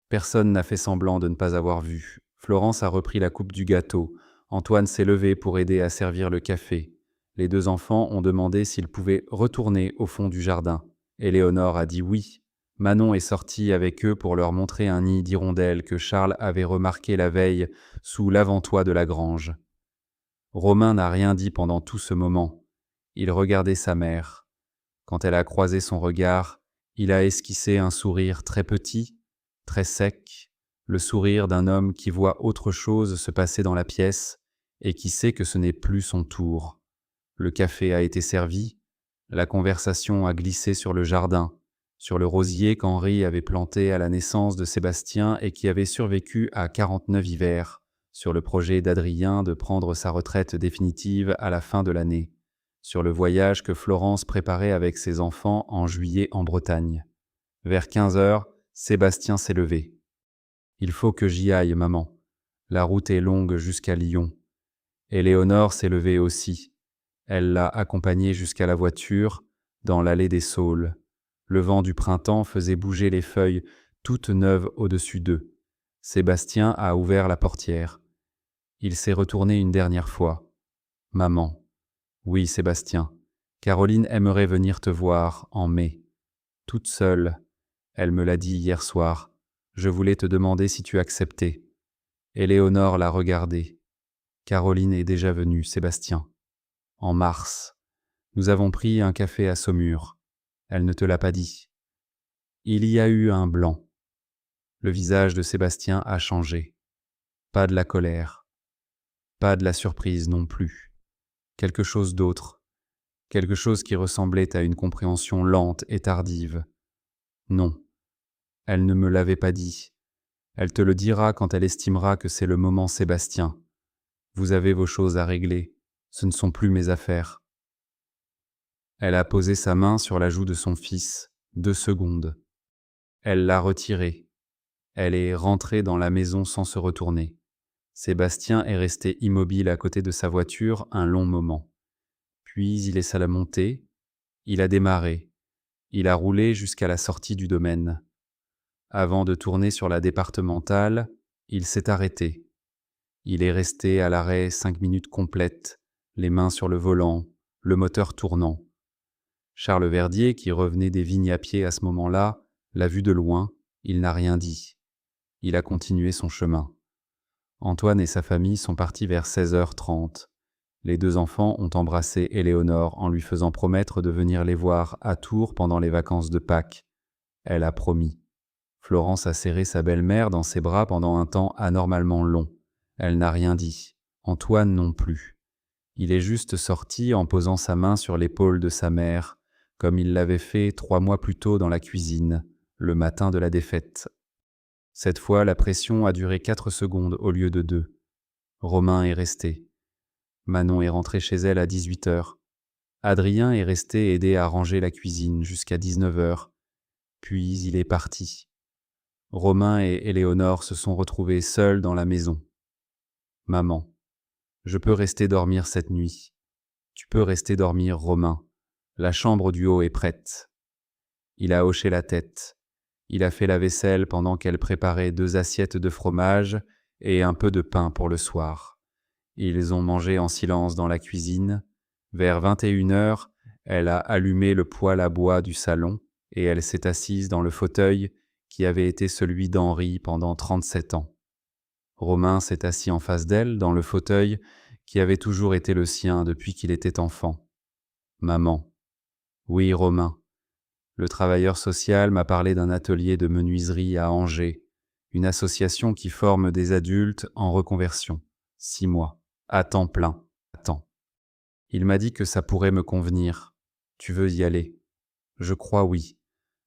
[SPEAKER 1] Personne n'a fait semblant de ne pas avoir vu. Florence a repris la coupe du gâteau. Antoine s'est levé pour aider à servir le café. Les 2 enfants ont demandé s'ils pouvaient retourner au fond du jardin. Éléonore a dit oui. Manon est sortie avec eux pour leur montrer un nid d'hirondelles que Charles avait remarqué la veille sous l'avant-toit de la grange. Romain n'a rien dit pendant tout ce moment. Il regardait sa mère. Quand elle a croisé son regard, il a esquissé un sourire très petit, très sec, le sourire d'un homme qui voit autre chose se passer dans la pièce et qui sait que ce n'est plus son tour. Le café a été servi, la conversation a glissé sur le jardin, sur le rosier qu'Henri avait planté à la naissance de Sébastien et qui avait survécu à 49 hivers, sur le projet d'Adrien de prendre sa retraite définitive à la fin de l'année, sur le voyage que Florence préparait avec ses enfants en juillet en Bretagne. Vers 15 heures, Sébastien s'est levé. « Il faut que j'y aille, maman. La route est longue jusqu'à Lyon. » Éléonore s'est levée aussi. Elle l'a accompagné jusqu'à la voiture, dans l'allée des saules. Le vent du printemps faisait bouger les feuilles toutes neuves au-dessus d'eux. Sébastien a ouvert la portière. Il s'est retourné une dernière fois. « Maman. » « Oui, Sébastien. Caroline aimerait venir te voir en mai. Toute seule. Elle me l'a dit hier soir. Je voulais te demander si tu acceptais. » Éléonore la regardait. Caroline est déjà venue, Sébastien. En mars. Nous avons pris un café à Saumur. Elle ne te l'a pas dit. Il y a eu un blanc. Le visage de Sébastien a changé. Pas de la colère. Pas de la surprise non plus. Quelque chose d'autre. Quelque chose qui ressemblait à une compréhension lente et tardive. Non. Elle ne me l'avait pas dit. Elle te le dira quand elle estimera que c'est le moment, Sébastien. Vous avez vos choses à régler. Ce ne sont plus mes affaires. Elle a posé sa main sur la joue de son fils, 2 secondes. Elle l'a retiré. Elle est rentrée dans la maison sans se retourner. Sébastien est resté immobile à côté de sa voiture un long moment. Puis il est à la montée, il a démarré, il a roulé jusqu'à la sortie du domaine. Avant de tourner sur la départementale, il s'est arrêté. Il est resté à l'arrêt 5 minutes complètes, les mains sur le volant, le moteur tournant. Charles Verdier, qui revenait des vignes à pied à ce moment-là, l'a vu de loin, il n'a rien dit. Il a continué son chemin. Antoine et sa famille sont partis vers 16h30. Les 2 enfants ont embrassé Éléonore en lui faisant promettre de venir les voir à Tours pendant les vacances de Pâques. Elle a promis. Florence a serré sa belle-mère dans ses bras pendant un temps anormalement long. Elle n'a rien dit. Antoine non plus. Il est juste sorti en posant sa main sur l'épaule de sa mère, comme il l'avait fait 3 mois plus tôt dans la cuisine, le matin de la défaite. Cette fois, la pression a duré 4 secondes au lieu de 2. Romain est resté. Manon est rentrée chez elle à 18h. Adrien est resté aider à ranger la cuisine jusqu'à 19h. Puis il est parti. Romain et Éléonore se sont retrouvés seuls dans la maison. « Maman, je peux rester dormir cette nuit. Tu peux rester dormir, Romain. La chambre du haut est prête. » Il a hoché la tête. Il a fait la vaisselle pendant qu'elle préparait 2 assiettes de fromage et un peu de pain pour le soir. Ils ont mangé en silence dans la cuisine. Vers 21h, elle a allumé le poêle à bois du salon et elle s'est assise dans le fauteuil qui avait été celui d'Henri pendant 37 ans. Romain s'est assis en face d'elle dans le fauteuil qui avait toujours été le sien depuis qu'il était enfant. « Maman. »« Oui, Romain. Le travailleur social m'a parlé d'un atelier de menuiserie à Angers, une association qui forme des adultes en reconversion. 6 mois. À temps plein. Attends. Il m'a dit que ça pourrait me convenir. Tu veux y aller ? Je crois oui.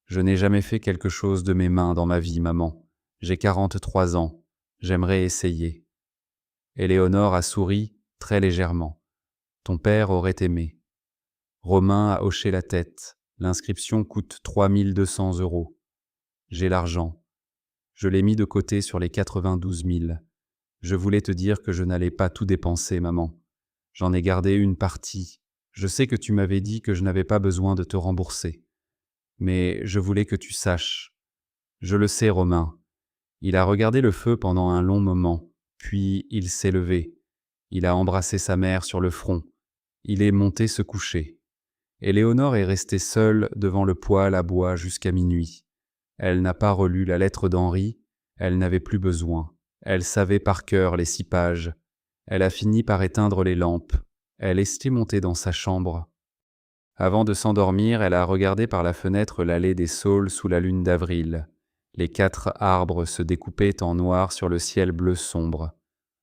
[SPEAKER 1] Je n'ai jamais fait quelque chose de mes mains dans ma vie, maman. J'ai 43 ans. J'aimerais essayer. Éléonore a souri très légèrement. Ton père aurait aimé. Romain a hoché la tête. L'inscription coûte 3200 €. J'ai l'argent. Je l'ai mis de côté sur les 92 000. Je voulais te dire que je n'allais pas tout dépenser, maman. J'en ai gardé une partie. Je sais que tu m'avais dit que je n'avais pas besoin de te rembourser. Mais je voulais que tu saches. Je le sais, Romain. Il a regardé le feu pendant un long moment, puis il s'est levé. Il a embrassé sa mère sur le front. Il est monté se coucher. Éléonore est restée seule devant le poêle à bois jusqu'à minuit. Elle n'a pas relu la lettre d'Henri, elle n'avait plus besoin. Elle savait par cœur les 6 pages. Elle a fini par éteindre les lampes. Elle est montée dans sa chambre. Avant de s'endormir, elle a regardé par la fenêtre l'allée des saules sous la lune d'avril. Les 4 arbres se découpaient en noir sur le ciel bleu sombre.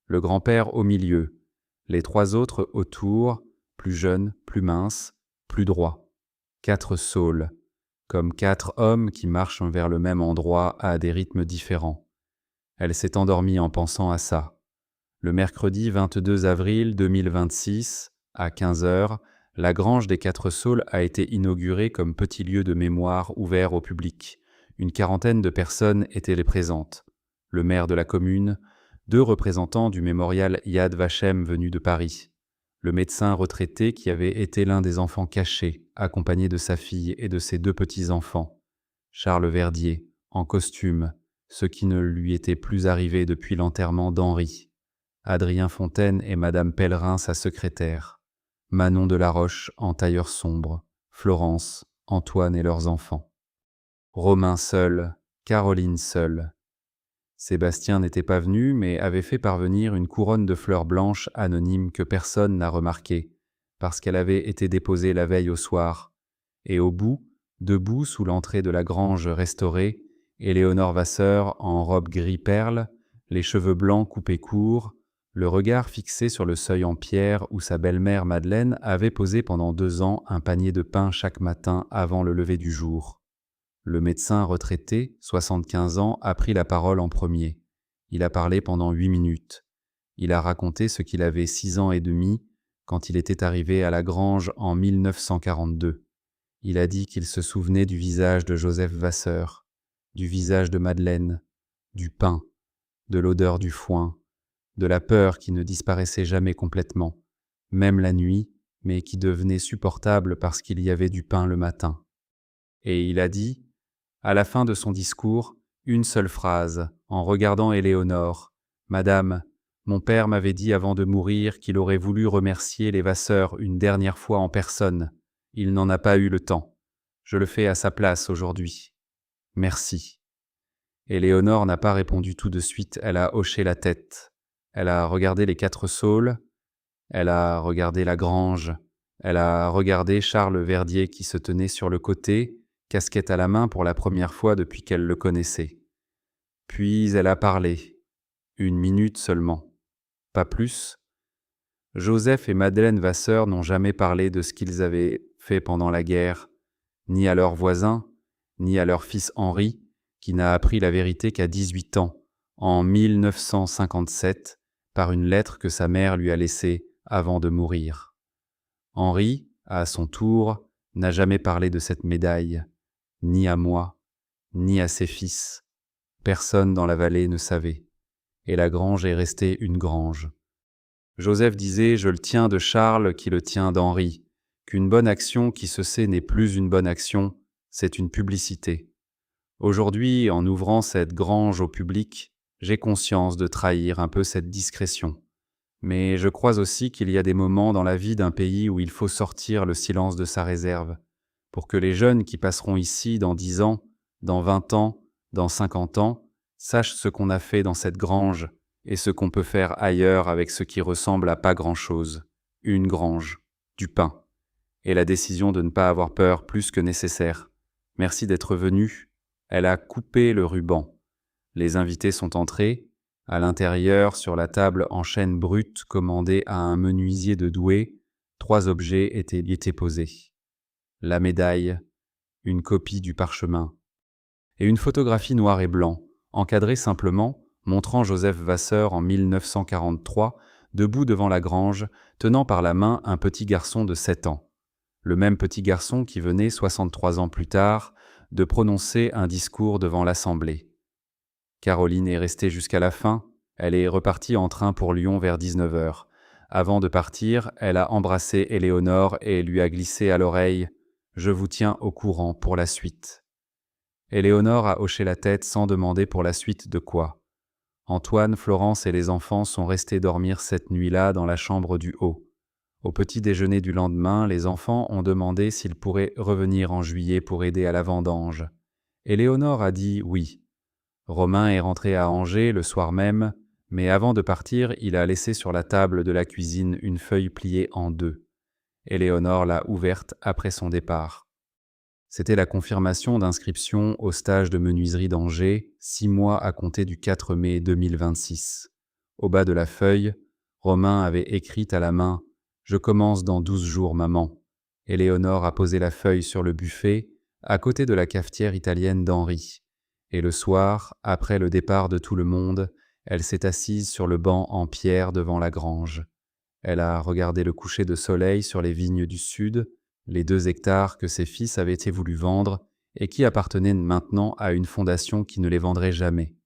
[SPEAKER 1] Le grand-père au milieu. Les 3 autres autour, plus jeunes, plus minces, plus droits. 4 saules, comme 4 hommes qui marchent vers le même endroit à des rythmes différents. Elle s'est endormie en pensant à ça. Le mercredi 22 avril 2026, à 15h, la grange des 4 saules a été inaugurée comme petit lieu de mémoire ouvert au public. Une 40aine de personnes étaient présentes. Le maire de la commune, 2 représentants du mémorial Yad Vashem venus de Paris, le médecin retraité qui avait été l'un des enfants cachés, accompagné de sa fille et de ses 2 petits-enfants, Charles Verdier, en costume, ce qui ne lui était plus arrivé depuis l'enterrement d'Henri, Adrien Fontaine et Madame Pellerin, sa secrétaire, Manon Delaroche en tailleur sombre, Florence, Antoine et leurs enfants. Romain seul, Caroline seule. Sébastien n'était pas venu, mais avait fait parvenir une couronne de fleurs blanches anonyme que personne n'a remarquée, parce qu'elle avait été déposée la veille au soir. Et au bout, debout sous l'entrée de la grange restaurée, Éléonore Vasseur en robe gris perle, les cheveux blancs coupés courts, le regard fixé sur le seuil en pierre où sa belle-mère Madeleine avait posé pendant 2 ans un panier de pain chaque matin avant le lever du jour. Le médecin retraité, 75 ans, a pris la parole en premier. Il a parlé pendant 8 minutes. Il a raconté ce qu'il avait 6 ans et demi quand il était arrivé à la grange en 1942. Il a dit qu'il se souvenait du visage de Joseph Vasseur, du visage de Madeleine, du pain, de l'odeur du foin, de la peur qui ne disparaissait jamais complètement, même la nuit, mais qui devenait supportable parce qu'il y avait du pain le matin. Et il a dit, à la fin de son discours, une seule phrase, en regardant Éléonore. « Madame, mon père m'avait dit avant de mourir qu'il aurait voulu remercier les Vasseur une dernière fois en personne. Il n'en a pas eu le temps. Je le fais à sa place aujourd'hui. Merci. » Éléonore n'a pas répondu tout de suite, elle a hoché la tête. Elle a regardé les 4 saules, elle a regardé la grange, elle a regardé Charles Verdier qui se tenait sur le côté, casquette à la main pour la première fois depuis qu'elle le connaissait. Puis elle a parlé, 1 minute seulement, pas plus. Joseph et Madeleine Vasseur n'ont jamais parlé de ce qu'ils avaient fait pendant la guerre, ni à leurs voisins, ni à leur fils Henri, qui n'a appris la vérité qu'à 18 ans, en 1957, par une lettre que sa mère lui a laissée avant de mourir. Henri, à son tour, n'a jamais parlé de cette médaille, ni à moi, ni à ses fils. Personne dans la vallée ne savait, et la grange est restée une grange. Joseph disait « Je le tiens de Charles qui le tient d'Henri », qu'une bonne action qui se sait n'est plus une bonne action, c'est une publicité. Aujourd'hui, en ouvrant cette grange au public, j'ai conscience de trahir un peu cette discrétion. Mais je crois aussi qu'il y a des moments dans la vie d'un pays où il faut sortir le silence de sa réserve, pour que les jeunes qui passeront ici dans 10 ans, dans 20 ans, dans 50 ans, sachent ce qu'on a fait dans cette grange et ce qu'on peut faire ailleurs avec ce qui ressemble à pas grand-chose, une grange, du pain, et la décision de ne pas avoir peur plus que nécessaire. Merci d'être venu. Elle a coupé le ruban. Les invités sont entrés. À l'intérieur, sur la table en chêne brute commandée à un menuisier de Douai, 3 objets étaient posés. La médaille, une copie du parchemin, et une photographie noir et blanc, encadrée simplement, montrant Joseph Vasseur en 1943, debout devant la grange, tenant par la main un petit garçon de 7 ans. Le même petit garçon qui venait, 63 ans plus tard, de prononcer un discours devant l'Assemblée. Caroline est restée jusqu'à la fin, elle est repartie en train pour Lyon vers 19h. Avant de partir, elle a embrassé Éléonore et lui a glissé à l'oreille « Je vous tiens au courant pour la suite ». Éléonore a hoché la tête sans demander pour la suite de quoi. Antoine, Florence et les enfants sont restés dormir cette nuit-là dans la chambre du haut. Au petit déjeuner du lendemain, les enfants ont demandé s'ils pourraient revenir en juillet pour aider à la vendange. Éléonore a dit oui. Romain est rentré à Angers le soir même, mais avant de partir, il a laissé sur la table de la cuisine une feuille pliée en 2. Éléonore l'a ouverte après son départ. C'était la confirmation d'inscription au stage de menuiserie d'Angers, 6 mois à compter du 4 mai 2026. Au bas de la feuille, Romain avait écrit à la main « Je commence dans 12 jours, maman ». Éléonore a posé la feuille sur le buffet, à côté de la cafetière italienne d'Henri. Et le soir, après le départ de tout le monde, elle s'est assise sur le banc en pierre devant la grange. Elle a regardé le coucher de soleil sur les vignes du sud, les 2 hectares que ses fils avaient voulu vendre et qui appartenaient maintenant à une fondation qui ne les vendrait jamais.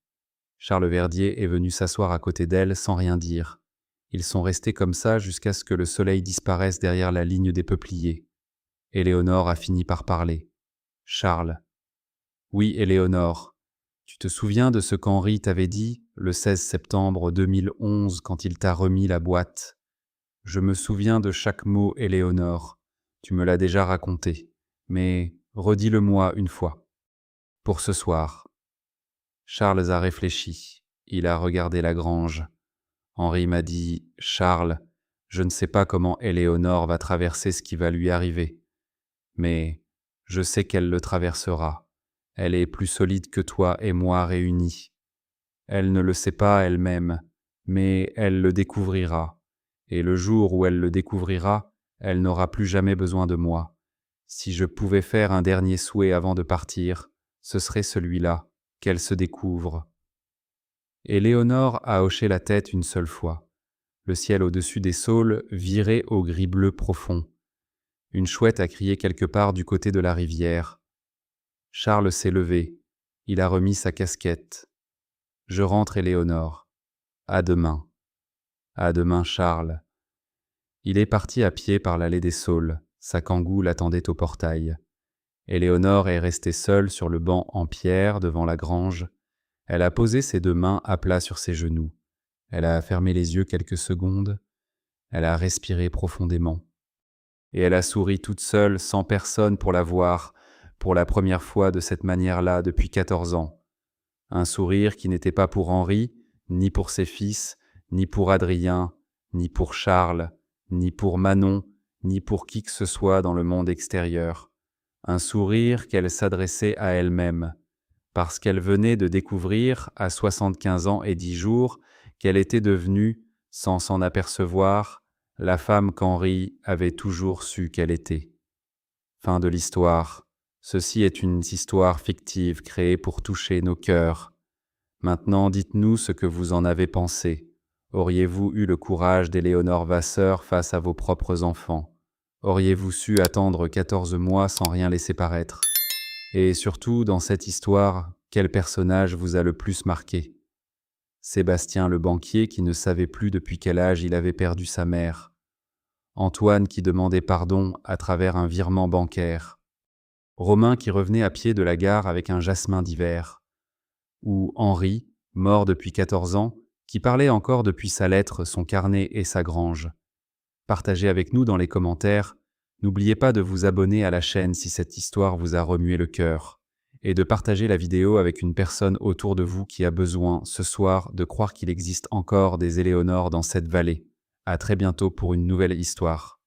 [SPEAKER 1] Charles Verdier est venu s'asseoir à côté d'elle sans rien dire. Ils sont restés comme ça jusqu'à ce que le soleil disparaisse derrière la ligne des peupliers. Éléonore a fini par parler. « Charles. »« Oui, Éléonore. Tu te souviens de ce qu'Henri t'avait dit le 16 septembre 2011 quand il t'a remis la boîte ? Je me souviens de chaque mot, Éléonore. Tu me l'as déjà raconté, mais redis-le-moi une fois. Pour ce soir. » Charles a réfléchi. Il a regardé la grange. Henri m'a dit « Charles, je ne sais pas comment Éléonore va traverser ce qui va lui arriver, mais je sais qu'elle le traversera. Elle est plus solide que toi et moi réunis. Elle ne le sait pas elle-même, mais elle le découvrira. Et le jour où elle le découvrira, elle n'aura plus jamais besoin de moi. Si je pouvais faire un dernier souhait avant de partir, ce serait celui-là, qu'elle se découvre. » Et Léonore a hoché la tête une seule fois. Le ciel au-dessus des saules virait au gris bleu profond. Une chouette a crié quelque part du côté de la rivière. Charles s'est levé. Il a remis sa casquette. Je rentre, Éléonore. À demain. À demain, Charles. Il est parti à pied par l'allée des saules. Sa kangou l'attendait au portail. Éléonore est restée seule sur le banc en pierre devant la grange. Elle a posé ses 2 mains à plat sur ses genoux. Elle a fermé les yeux quelques secondes. Elle a respiré profondément. Et elle a souri toute seule, sans personne pour la voir, pour la première fois de cette manière-là depuis 14 ans. Un sourire qui n'était pas pour Henri, ni pour ses fils, ni pour Adrien, ni pour Charles, ni pour Manon, ni pour qui que ce soit dans le monde extérieur. Un sourire qu'elle s'adressait à elle-même, parce qu'elle venait de découvrir, à 75 ans et 10 jours, qu'elle était devenue, sans s'en apercevoir, la femme qu'Henri avait toujours su qu'elle était. Fin de l'histoire. Ceci est une histoire fictive créée pour toucher nos cœurs. Maintenant, dites-nous ce que vous en avez pensé. Auriez-vous eu le courage d'Éléonore Vasseur face à vos propres enfants? Auriez-vous su attendre 14 mois sans rien laisser paraître? Et surtout, dans cette histoire, quel personnage vous a le plus marqué? Sébastien le banquier qui ne savait plus depuis quel âge il avait perdu sa mère. Antoine qui demandait pardon à travers un virement bancaire. Romain qui revenait à pied de la gare avec un jasmin d'hiver. Ou Henri, mort depuis 14 ans, qui parlait encore depuis sa lettre, son carnet et sa grange. Partagez avec nous dans les commentaires. N'oubliez pas de vous abonner à la chaîne si cette histoire vous a remué le cœur, et de partager la vidéo avec une personne autour de vous qui a besoin, ce soir, de croire qu'il existe encore des Éléonores dans cette vallée. À très bientôt pour une nouvelle histoire.